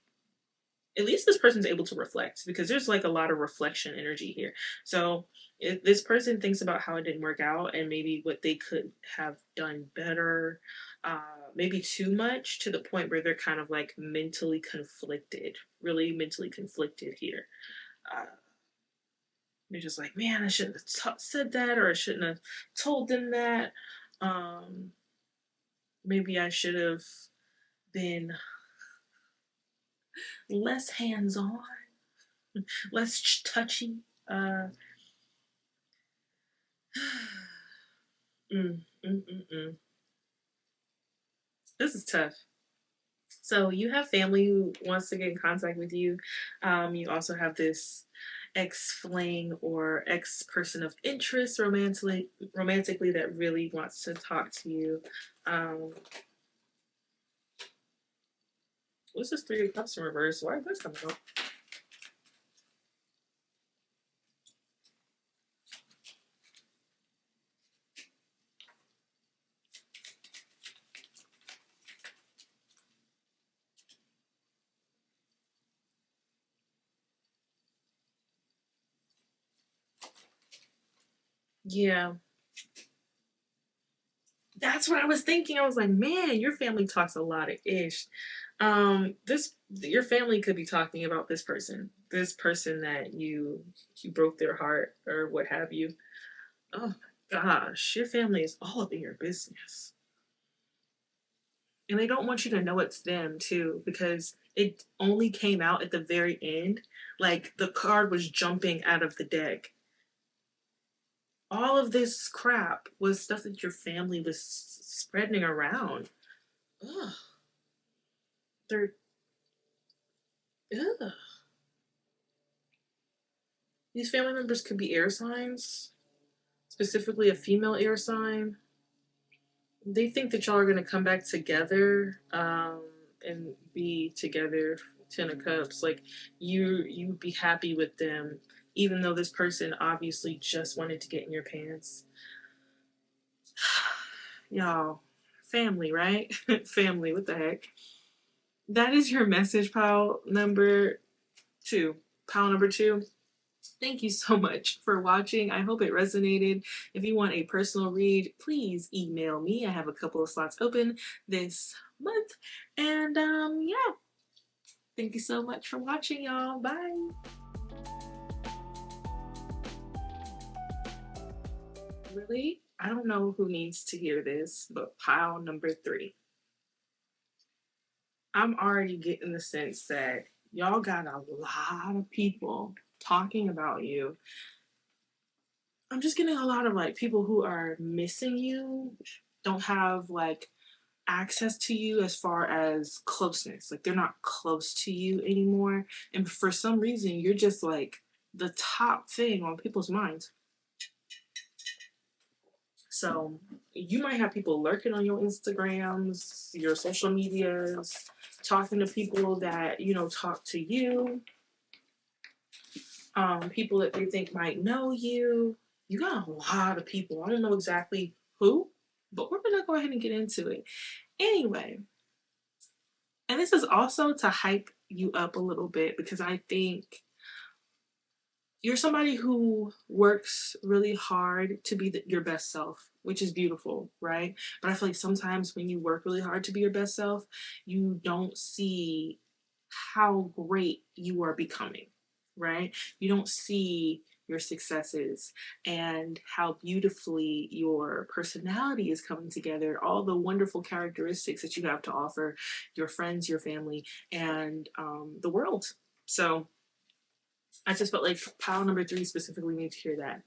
S1: at least this person's able to reflect, because there's like a lot of reflection energy here. So if this person thinks about how it didn't work out and maybe what they could have done better, maybe too much, to the point where they're kind of like mentally conflicted, really mentally conflicted here. Uh, they're just like, man, I shouldn't have said that, or I shouldn't have told them that. Um, Maybe I should have been less hands on, less touchy. Uh, mm, mm, mm, mm. This is tough. So you have family who wants to get in contact with you. You also have this ex fling or ex person of interest romantically that really wants to talk to you. Um, what's this Three of Cups in reverse? Why is this coming up? Yeah, that's what I was thinking. I was like, man, your family talks a lot of ish. This Your family could be talking about this person that you broke their heart or what have you. Oh my gosh, your family is all up in your business. And they don't want you to know it's them too, because it only came out at the very end. Like the card was jumping out of the deck. All of this crap was stuff that your family was spreading around. Ugh. They're ugh. These family members could be air signs, specifically a female air sign. They think that y'all are gonna come back together, and be together. Ten of Cups, like you would be happy with them, even though this person obviously just wanted to get in your pants. Y'all, family, right? Family. What the heck? That is your message, pile number two. Pile number two. Thank you so much for watching. I hope it resonated. If you want a personal read, please email me. I have a couple of slots open this month. And yeah, thank you so much for watching, y'all. Bye. Really? I don't know who needs to hear this, but pile number three. I'm already getting the sense that y'all got a lot of people talking about you. I'm just getting a lot of like people who are missing you, don't have like access to you as far as closeness. Like they're not close to you anymore. And for some reason, you're just like the top thing on people's minds. So you might have people lurking on your Instagrams, your social medias, talking to people that, talk to you, people that they think might know you. You got a lot of people. I don't know exactly who, but we're going to go ahead and get into it. Anyway, and this is also to hype you up a little bit, because I think you're somebody who works really hard to be your best self, which is beautiful, right? But I feel like sometimes when you work really hard to be your best self, you don't see how great you are becoming, right? You don't see your successes and how beautifully your personality is coming together, all the wonderful characteristics that you have to offer your friends, your family, and the world. So I just felt like pile number 3 specifically need to hear that.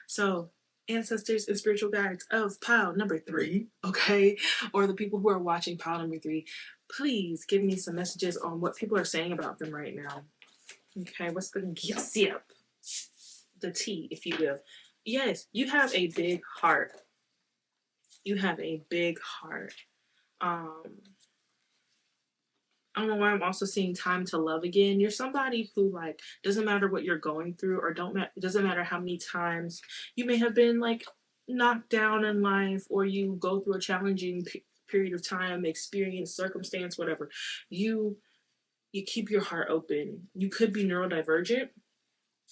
S1: So, ancestors and spiritual guides of pile number 3, okay, or the people who are watching pile number 3, please give me some messages on what people are saying about them right now. Okay, what's the gossip? The tea, if you will. Yes, you have a big heart. You have a big heart. Um, I don't know why I'm also seeing time to love again. You're somebody who like doesn't matter what you're going through or it doesn't matter how many times you may have been like knocked down in life or you go through a challenging period of time, experience, circumstance, whatever. You you keep your heart open. You could be neurodivergent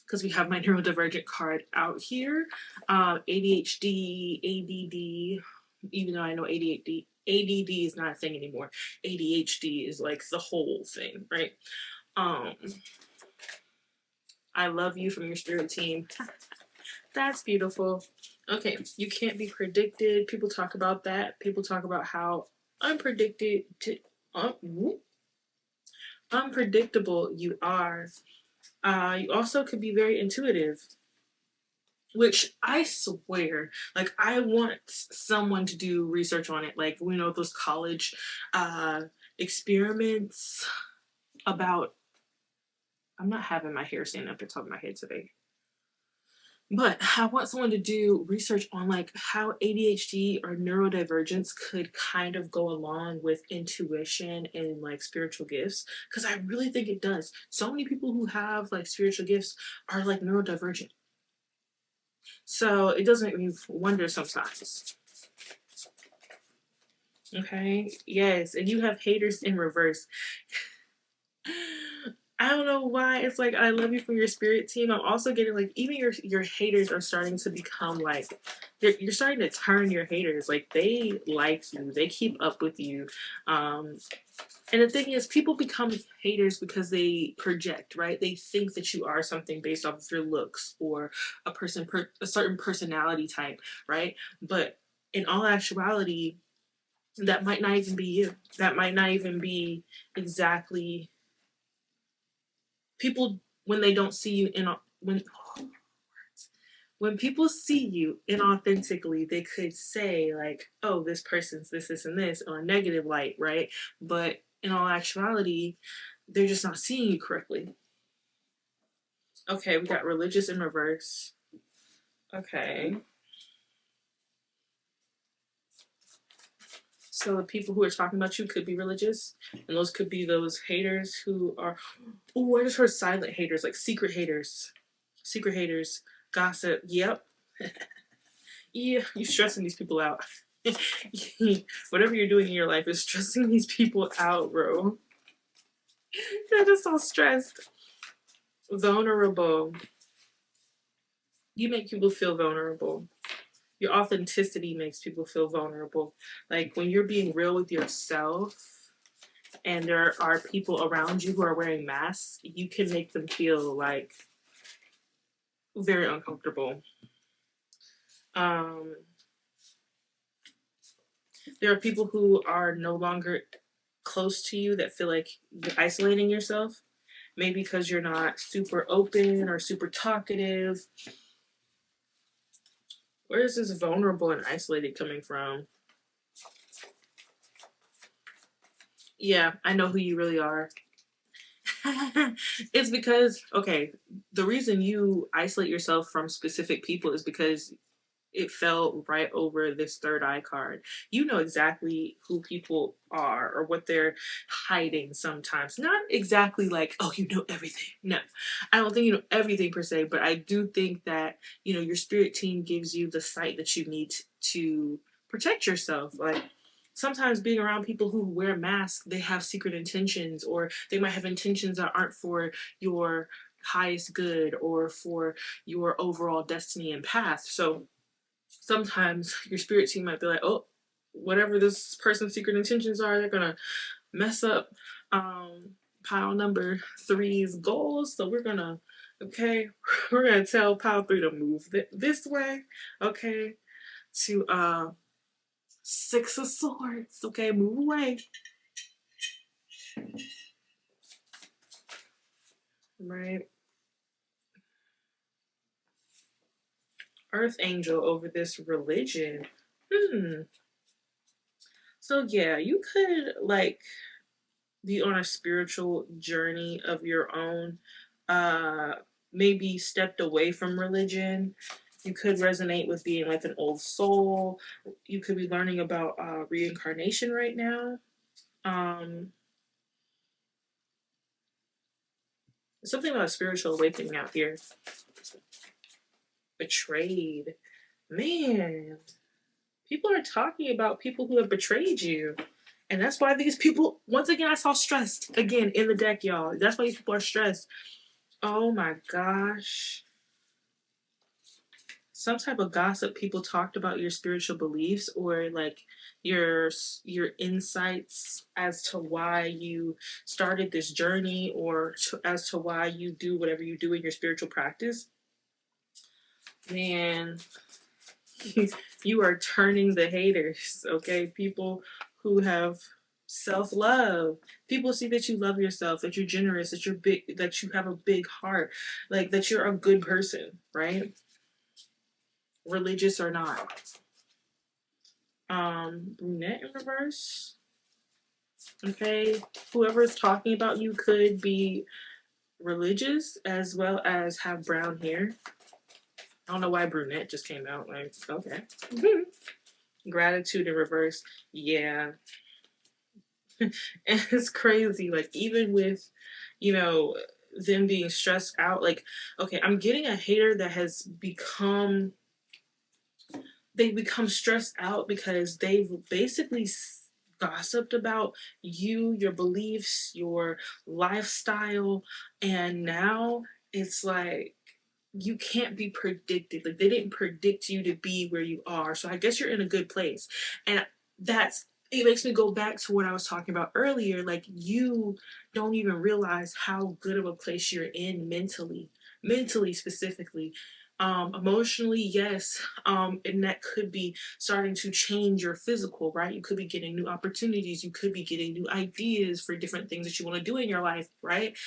S1: because we have my neurodivergent card out here. ADHD, ADD, even though I know ADD is not a thing anymore. ADHD is like the whole thing, right? Um, I love you from your spirit team. That's beautiful. Okay, you can't be predicted. People talk about that. People talk about how unpredicted to, uh, unpredictable you are. You also could be very intuitive, which I swear, like I want someone to do research on it. Like we know those college uh, experiments about. I'm not having my hair stand up the top of my head today. But I want someone to do research on like how ADHD or neurodivergence could kind of go along with intuition and like spiritual gifts. Because I really think it does. So many people who have like spiritual gifts are like neurodivergent. So it does make me wonder sometimes. Okay. Yes. And you have haters in reverse. I don't know why. It's like I love you for your spirit team. I'm also getting like even your haters are starting to become like you're starting to turn your haters. Like they like you. They keep up with you. Um and the thing is people become haters because they project, right? They think that you are something based off of your looks or a certain personality type, right? But in all actuality, that might not even be you. That might not even be exactly people when they don't see you in when people see you inauthentically, they could say like, "Oh, this person's this, and this," on a negative light, right? But in all actuality, they're just not seeing you correctly. Okay, we got religious in reverse. Okay. So the people who are talking about you could be religious, and those could be those haters who are. Oh, I just heard silent haters, like secret haters, gossip. Yep, yeah, you're stressing these people out. Whatever you're doing in your life is stressing these people out, bro. They're just so stressed. Vulnerable. You make people feel vulnerable. Your authenticity makes people feel vulnerable. Like when you're being real with yourself and there are people around you who are wearing masks, you can make them feel like very uncomfortable. Um, there are people who are no longer close to you that feel like you're isolating yourself. Maybe because you're not super open or super talkative. Where is this vulnerable and isolated coming from? Yeah, I know who you really are. It's because, okay, the reason you isolate yourself from specific people is because it fell right over this third eye card. You know exactly who people are or what they're hiding sometimes. Not exactly like, oh, you know everything. No, I don't think you know everything per se, but I do think that, you know, your spirit team gives you the sight that you need to protect yourself. Like, sometimes being around people who wear masks, they have secret intentions, or they might have intentions that aren't for your highest good or for your overall destiny and path. So sometimes your spirit team might be like, oh, whatever this person's secret intentions are, they're gonna mess up pile number three's goals. So we're gonna, okay, we're gonna tell pile three to move this way, okay, to six of swords, okay, move away, right? Earth angel over this religion. So yeah, you could like be on a spiritual journey of your own. Uh Maybe stepped away from religion. You could resonate with being like an old soul. You could be learning about reincarnation right now. Um Something about a spiritual awakening out here. Betrayed. Man, people are talking about people who have betrayed you. And that's why these people, once again, I saw stressed again in the deck, y'all. That's why these people are stressed. Oh my gosh. Some type of gossip, people talked about your spiritual beliefs or like your insights as to why you started this journey or as to why you do whatever you do in your spiritual practice. Man, you are turning the haters, okay? People who have self-love. People see that you love yourself, that you're generous, that you're big, that you have a big heart, like that you're a good person, right? Religious or not. Brunette in reverse. Okay. Whoever's talking about you could be religious as well as have brown hair. I don't know why brunette just came out. Like, okay. Gratitude in reverse. Yeah. And it's crazy. Like, even with, you know, them being stressed out, like, okay, I'm getting a hater that has become, they become stressed out because they've basically gossiped about you, your beliefs, your lifestyle, and now it's like you can't be predicted. Like they didn't predict you to be where you are. So I guess you're in a good place. And that's it makes me go back to what I was talking about earlier. Like you don't even realize how good of a place you're in mentally specifically. Emotionally, yes. And that could be starting to change your physical, right? You could be getting new opportunities. You could be getting new ideas for different things that you want to do in your life, right?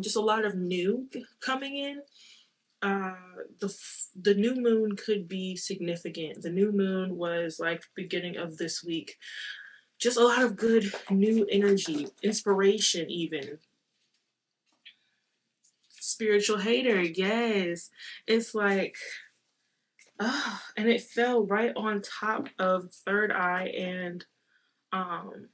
S1: Just a lot of new coming in. uh the new moon could be significant. The new moon was like beginning of this week. Just a lot of good new energy, inspiration, even. Spiritual hater, yes. It's like and it fell right on top of third eye and um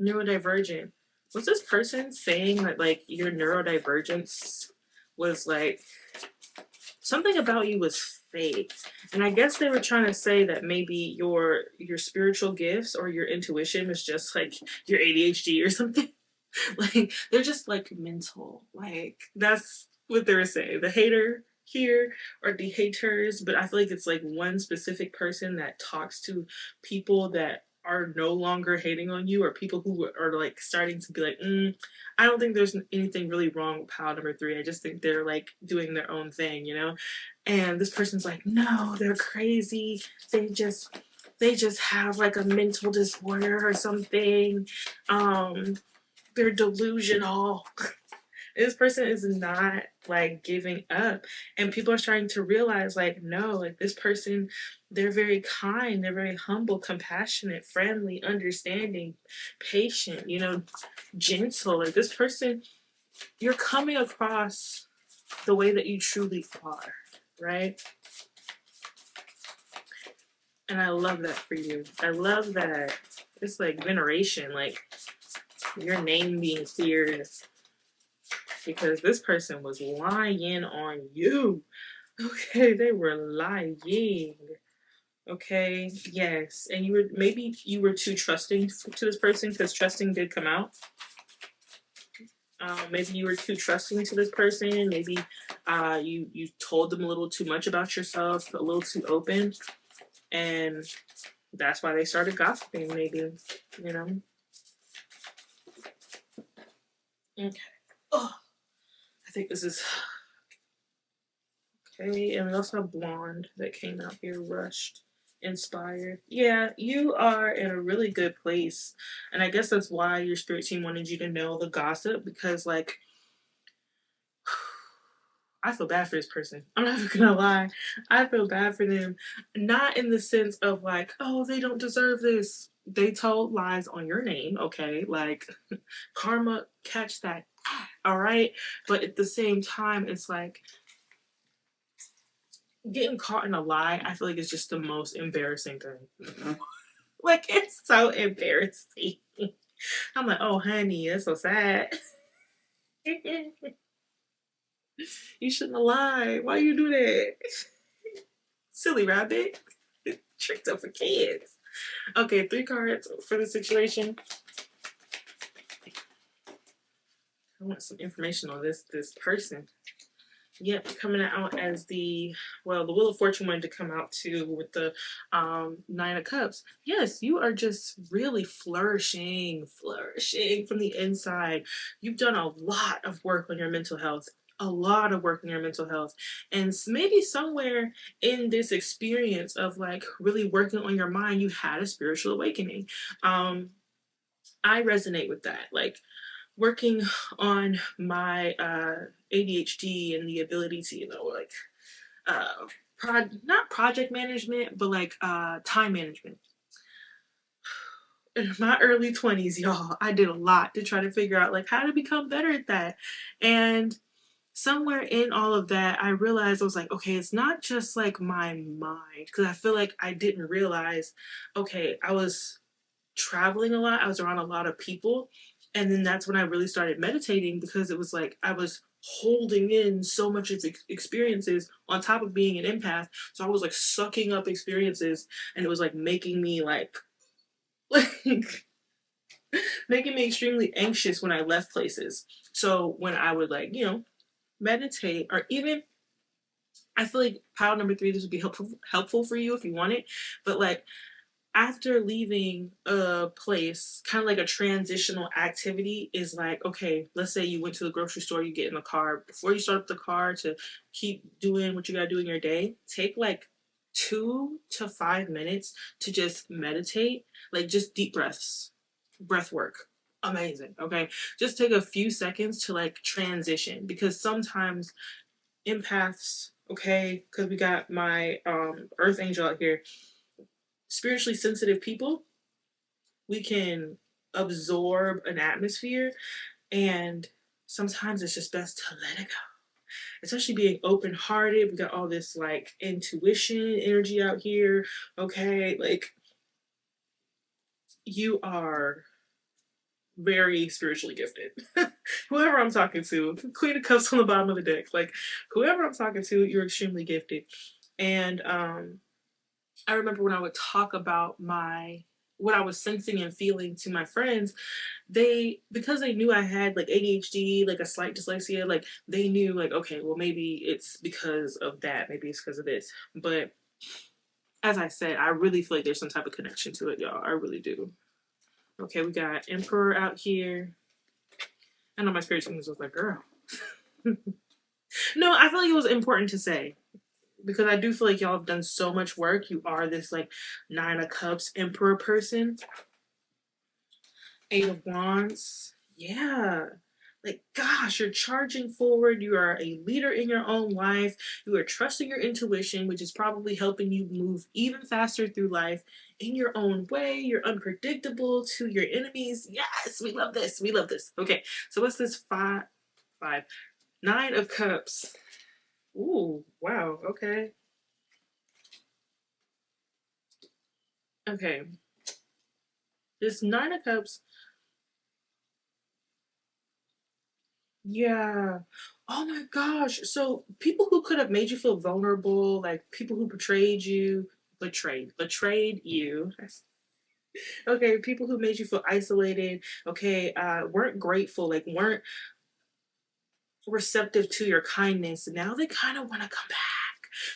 S1: neurodivergent. Was this person saying that like your neurodivergence was like something about you was fake? And I guess they were trying to say that maybe your spiritual gifts or your intuition is just like your ADHD or something. Like they're just like mental. Like that's what they were saying. The hater here or the haters, but I feel like it's like one specific person that talks to people that are no longer hating on you or people who are like starting to be like, I don't think there's anything really wrong with pile number three. I just think they're like doing their own thing, you know? And this person's like, no, they're crazy. They just have like a mental disorder or something. They're delusional. This person is not like giving up. And people are starting to realize like, no, like this person, they're very kind, they're very humble, compassionate, friendly, understanding, patient, you know, gentle. Like this person, you're coming across the way that you truly are, right? And I love that for you. I love that it's like veneration, like your name being cleared because this person was lying on you. Okay, they were lying. Okay, yes, and you were too trusting to this person because trusting did come out. Maybe you were too trusting to this person. Maybe you told them a little too much about yourself, a little too open, and that's why they started gossiping. Maybe, you know. Okay. Oh, I think this is okay. And we also have blonde that came out here, rushed, inspired. Yeah, you are in a really good place, and I guess that's why your spirit team wanted you to know the gossip because, like, I feel bad for this person. I'm not even gonna lie. I feel bad for them. Not in the sense of like, oh, they don't deserve this. They told lies on your name, okay? Like, karma, catch that. All right. But at the same time, it's like getting caught in a lie, I feel like it's just the most embarrassing thing. Like, it's so embarrassing. I'm like, oh, honey, it's so sad. You shouldn't have lied. Why you do that? Silly rabbit. Tricked up for kids. Okay, 3 cards for the situation. I want some information on this person. Yep, coming out as the Wheel of Fortune wanted to come out too with the 9 of Cups. Yes, you are just really flourishing from the inside. You've done a lot of work on your mental health. A lot of work on your mental health. And maybe somewhere in this experience of like really working on your mind, you had a spiritual awakening. I resonate with that. Like, working on my ADHD and the ability to, like, not project management, but like time management. In my early 20s, y'all, I did a lot to try to figure out like how to become better at that. And somewhere in all of that, I realized I was like, okay, it's not just like my mind, because I feel like I didn't realize, okay, I was traveling a lot. I was around a lot of people. And then that's when I really started meditating because it was like I was holding in so much of experiences on top of being an empath. So I was like sucking up experiences and it was like making me like making me extremely anxious when I left places. So when I would like, meditate or even I feel like pile number 3, this would be helpful for you if you want it. But like after leaving a place, kind of like a transitional activity is like, okay, let's say you went to the grocery store, you get in the car. Before you start up the car to keep doing what you gotta do in your day, take like 2 to 5 minutes to just meditate, like just deep breaths, breath work. Amazing. Okay. Just take a few seconds to like transition because sometimes empaths, okay, because we got my earth angel out here, spiritually sensitive people, we can absorb an atmosphere and sometimes it's just best to let it go, especially being open-hearted. We got all this like intuition energy out here, okay, like you are very spiritually gifted. Whoever I'm talking to, Queen of Cups on the bottom of the deck, like whoever I'm talking to, you're extremely gifted. And I remember when I would talk about what I was sensing and feeling to my friends, because they knew I had like ADHD, like a slight dyslexia, like they knew like, okay, well maybe it's because of that, maybe it's because of this. But as I said, I really feel like there's some type of connection to it, y'all. I really do. Okay, we got Emperor out here. I know my spirit team was like, girl. No, I feel like it was important to say because I do feel like y'all have done so much work. You are this like 9 of Cups Emperor person. 8 of Wands. Yeah. Like, gosh, you're charging forward. You are a leader in your own life. You are trusting your intuition, which is probably helping you move even faster through life in your own way. You're unpredictable to your enemies. Yes, we love this. We love this. Okay, so what's this 9 of Cups. Ooh, wow. Okay. Okay. This 9 of Cups. Yeah. Oh my gosh. So people who could have made you feel vulnerable, like people who betrayed you. Okay, people who made you feel isolated, okay, weren't grateful, like weren't receptive to your kindness. Now they kind of want to come back.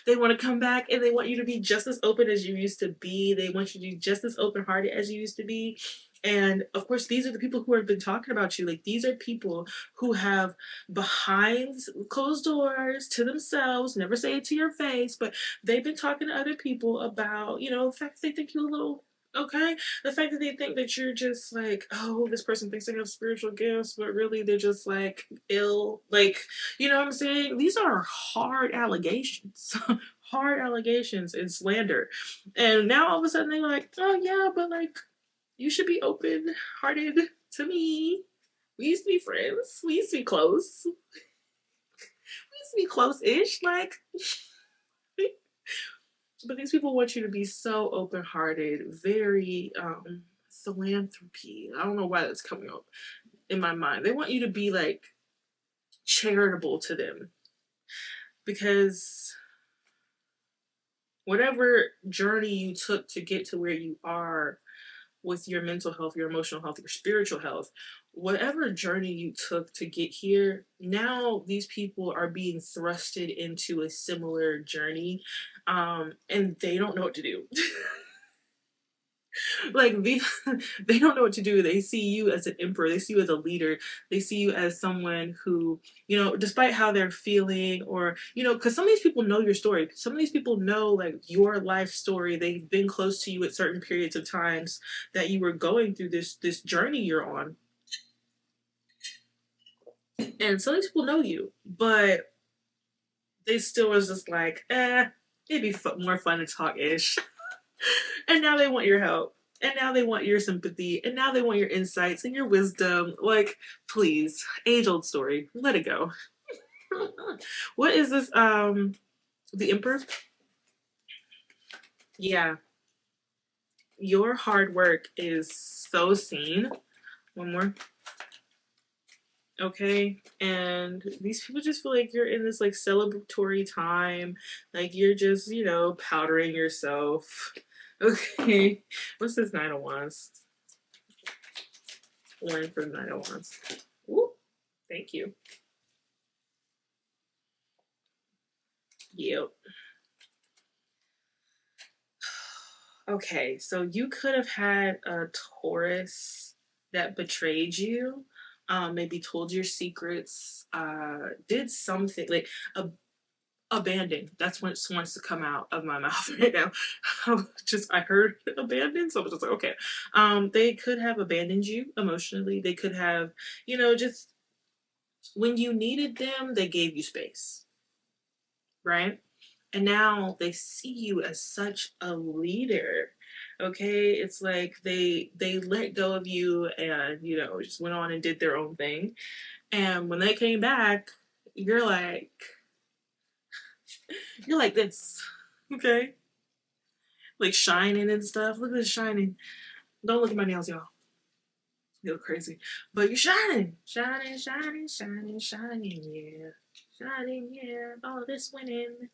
S1: They want to come back and they want you to be just as open as you used to be. They want you to be just as open hearted as you used to be. And of course, these are the people who have been talking about you. Like, these are people who have behind closed doors to themselves, never say it to your face, but they've been talking to other people about, the fact that they think you're a little okay. The fact that they think that you're just like, oh, this person thinks they have spiritual gifts, but really they're just like ill. Like, you know what I'm saying? These are hard allegations. Hard allegations and slander. And now all of a sudden they're like, oh yeah, but like, you should be open hearted to me. We used to be friends. We used to be close. We used to be close-ish. Like, but these people want you to be so open-hearted, very philanthropy. I don't know why that's coming up in my mind. They want you to be like charitable to them, because whatever journey you took to get to where you are with your mental health, your emotional health, your spiritual health, whatever journey you took to get here, now these people are being thrusted into a similar journey, and they don't know what to do. Like, they don't know what to do. They see you as an emperor. They see you as a leader. They see you as someone who, despite how they're feeling, or, because some of these people know your story. Some of these people know like your life story. They've been close to you at certain periods of times that you were going through this journey you're on. And some of these people know you, but they still was just like, it'd be more fun to talk ish. And now they want your help. And now they want your sympathy. And now they want your insights and your wisdom. Like, please, age old story. Let it go. What is this? The Emperor? Yeah. Your hard work is so seen. One more. Okay. And these people just feel like you're in this like celebratory time. Like, you're just, powdering yourself. Okay. What's this Nine of Wands? One for the Nine of Wands. Ooh, thank you. Yep. Okay, so you could have had a Taurus that betrayed you, maybe told your secrets, did something like abandoned. That's what wants to come out of my mouth right now. I heard abandoned, so I was just like, okay. They could have abandoned you emotionally. They could have, just when you needed them, they gave you space, right? And now they see you as such a leader. Okay, it's like they let go of you and just went on and did their own thing. And when they came back, you're like this, okay, like shining and stuff. Look at this shining. Don't look at my nails, y'all. You look crazy, but you're shining, shining, shining, shining, shining, yeah, shining, yeah. All this winning.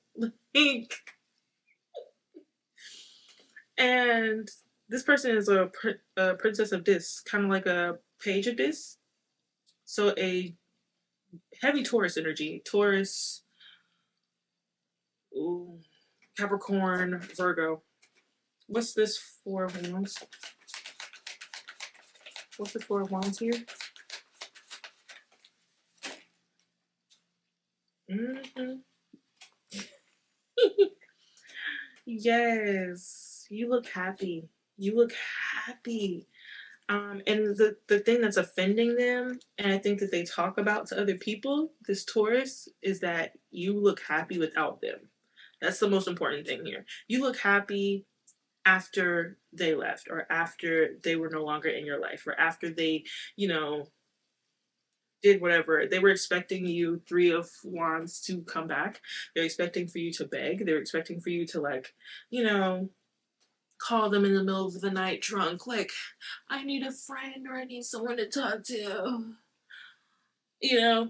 S1: And this person is a princess of discs, kind of like a page of discs. So a heavy Taurus energy. Taurus, ooh, Capricorn, Virgo. What's this Four of Wands? What's the Four of Wands here? Mm-hmm. Yes, you look happy. You look happy. And the thing that's offending them, and I think that they talk about to other people, this Taurus, is that you look happy without them. That's the most important thing here. You look happy after they left, or after they were no longer in your life, or after they, did whatever. They were expecting you, Three of Wands, to come back. They're expecting for you to beg. They're expecting for you to, like, call them in the middle of the night drunk, like, I need a friend, or I need someone to talk to.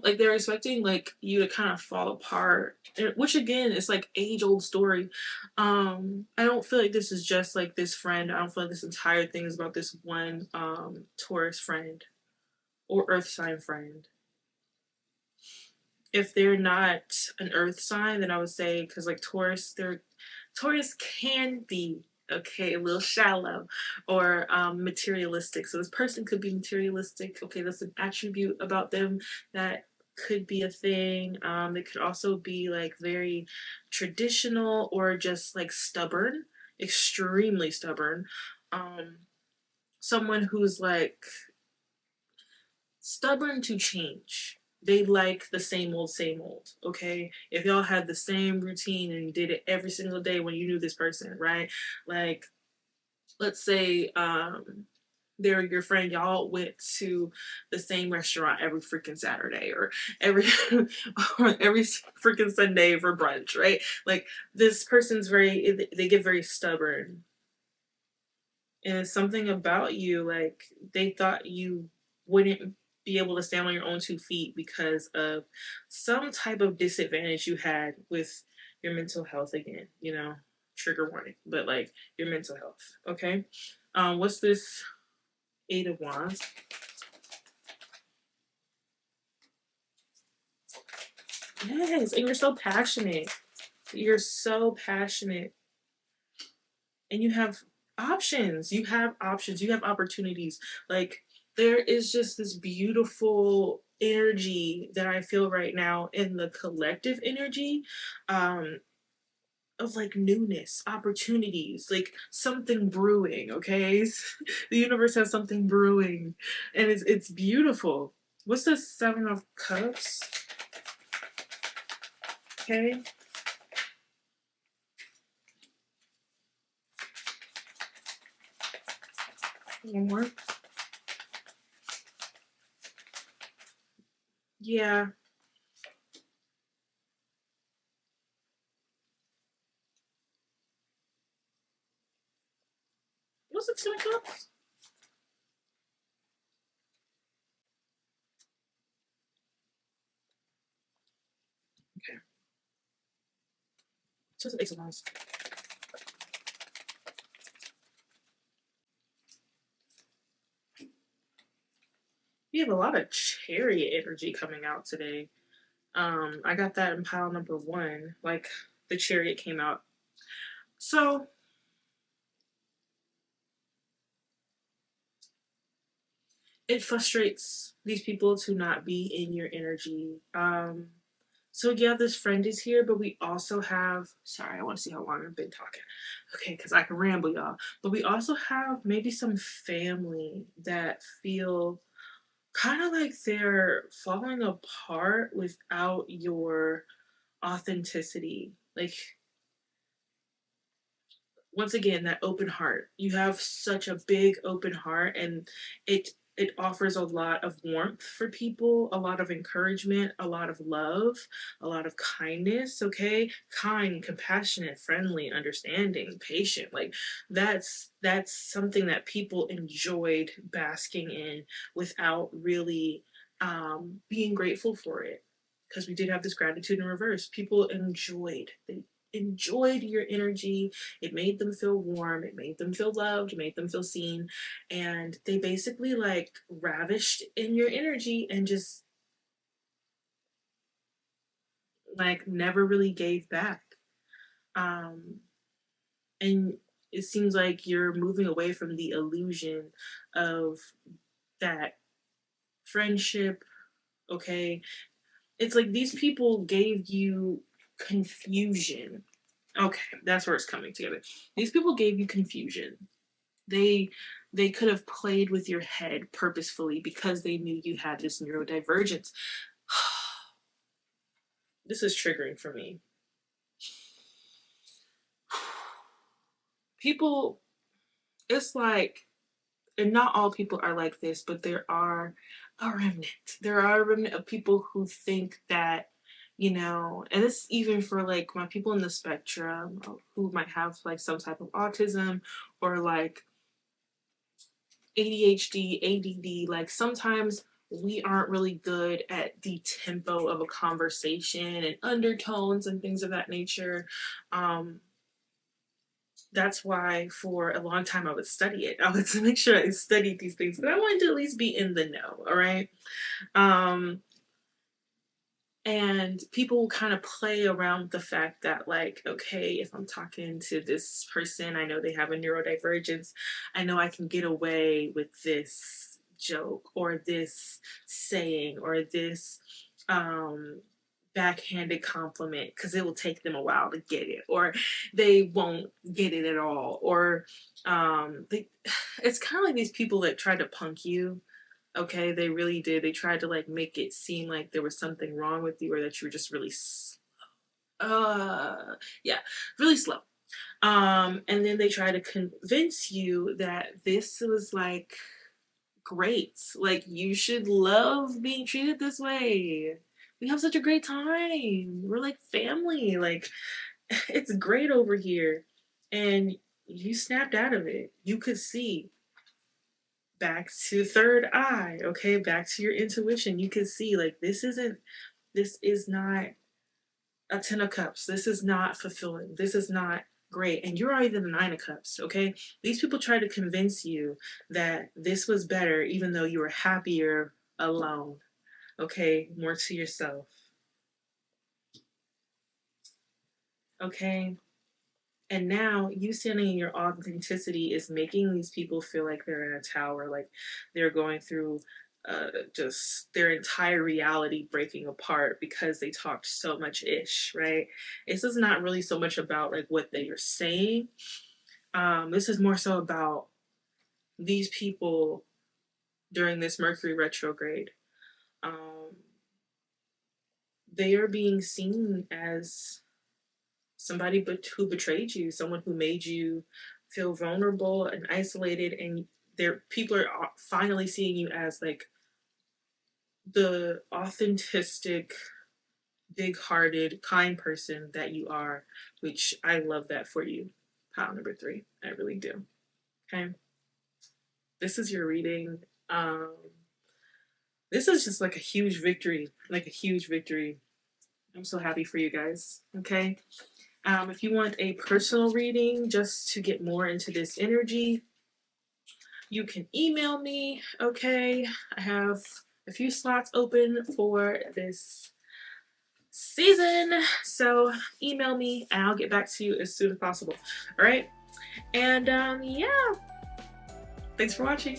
S1: Like, they're expecting like you to kind of fall apart, which again is like age old story. I don't feel like this is just like this friend. I don't feel like this entire thing is about this one Taurus friend or Earth sign friend. if they're not an earth sign, then I would say, because like Taurus can be okay, a little shallow or materialistic. So this person could be materialistic. Okay, that's an attribute about them that could be a thing. They could also be like very traditional or just like stubborn, extremely stubborn. Um, Someone who's like stubborn to change. They like the same old, okay? If y'all had the same routine and you did it every single day when you knew this person, right? Like, let's say they're your friend, y'all went to the same restaurant every freaking Saturday or every or every freaking Sunday for brunch, right? Like this person's they get very stubborn. And it's something about you, like they thought you wouldn't be able to stand on your own 2 feet because of some type of disadvantage you had with your mental health again, trigger warning, but like your mental health. Okay. What's this 8 of Wands? Yes, and you're so passionate. You're so passionate. And you have options. You have options. You have opportunities. Like there is just this beautiful energy that I feel right now in the collective energy um of like newness, opportunities, like something brewing, okay? The universe has something brewing and it's beautiful. What's the 7 of Cups? Okay. One more. Yeah. What's the 2 of Cups? Okay. So it's the Ace of Wands. We have a lot of Chariot energy coming out today. I got that in pile number 1. Like the Chariot came out. So it frustrates these people to not be in your energy. So yeah, this friend is here, but we also have. Sorry, I want to see how long I've been talking. Okay, because I can ramble, y'all. But we also have maybe some family that feel kind of like they're falling apart without your authenticity. Like once again, that open heart. You have such a big open heart, and it offers a lot of warmth for people, a lot of encouragement, a lot of love, a lot of kindness. Okay, kind, compassionate, friendly, understanding, patient. Like that's something that people enjoyed basking in without really being grateful for it, because we did have this gratitude in reverse. People enjoyed your energy. It made them feel warm, it made them feel loved, it made them feel seen, and they basically like ravished in your energy and just like never really gave back. um and it seems like you're moving away from the illusion of that friendship. Okay, it's like these people gave you confusion. Okay, that's where it's coming together. These people gave you confusion. They they could have played with your head purposefully because they knew you had this neurodivergence. This is triggering for me. People, it's like, and not all people are like this, but there are a remnant. There are a remnant of people who think that, and it's even for like my people in the spectrum who might have like some type of autism or like ADHD, ADD, like sometimes we aren't really good at the tempo of a conversation and undertones and things of that nature. Um, that's why for a long time I would study it. I would make sure I studied these things, but I wanted to at least be in the know, all right? Um, And people will kind of play around with the fact that, like, okay, if I'm talking to this person, I know they have a neurodivergence, I know I can get away with this joke or this saying or this um backhanded compliment because it will take them a while to get it, or they won't get it at all, or it's kind of like these people that try to punk you. Okay, they really did. They tried to like make it seem like there was something wrong with you or that you were just really yeah, really slow. And then they try to convince you that this was like great. Like you should love being treated this way. We have such a great time. We're like family. Like it's great over here. And you snapped out of it. You could see back to third eye, okay, back to your intuition. You can see like this is not a 10 of cups. This is not fulfilling. This is not great. And you're already the 9 of cups, okay? These people try to convince you that this was better even though you were happier alone, okay? More to yourself, okay? And now you standing in your authenticity is making these people feel like they're in a tower, like they're going through just their entire reality breaking apart because they talked so much ish, right? This is not really so much about like what they are saying. This is more so about these people during this Mercury retrograde. Um, they are being seen as somebody who betrayed you, someone who made you feel vulnerable and isolated, and there people are finally seeing you as like the authentic, big-hearted, kind person that you are, which I love that for you. Pile number 3, I really do. Okay, this is your reading. Um, this is just like a huge victory, like a huge victory. I'm so happy for you guys. Okay. If you want a personal reading just to get more into this energy, you can email me. Okay. I have a few slots open for this season. So email me and I'll get back to you as soon as possible. All right. And yeah, thanks for watching.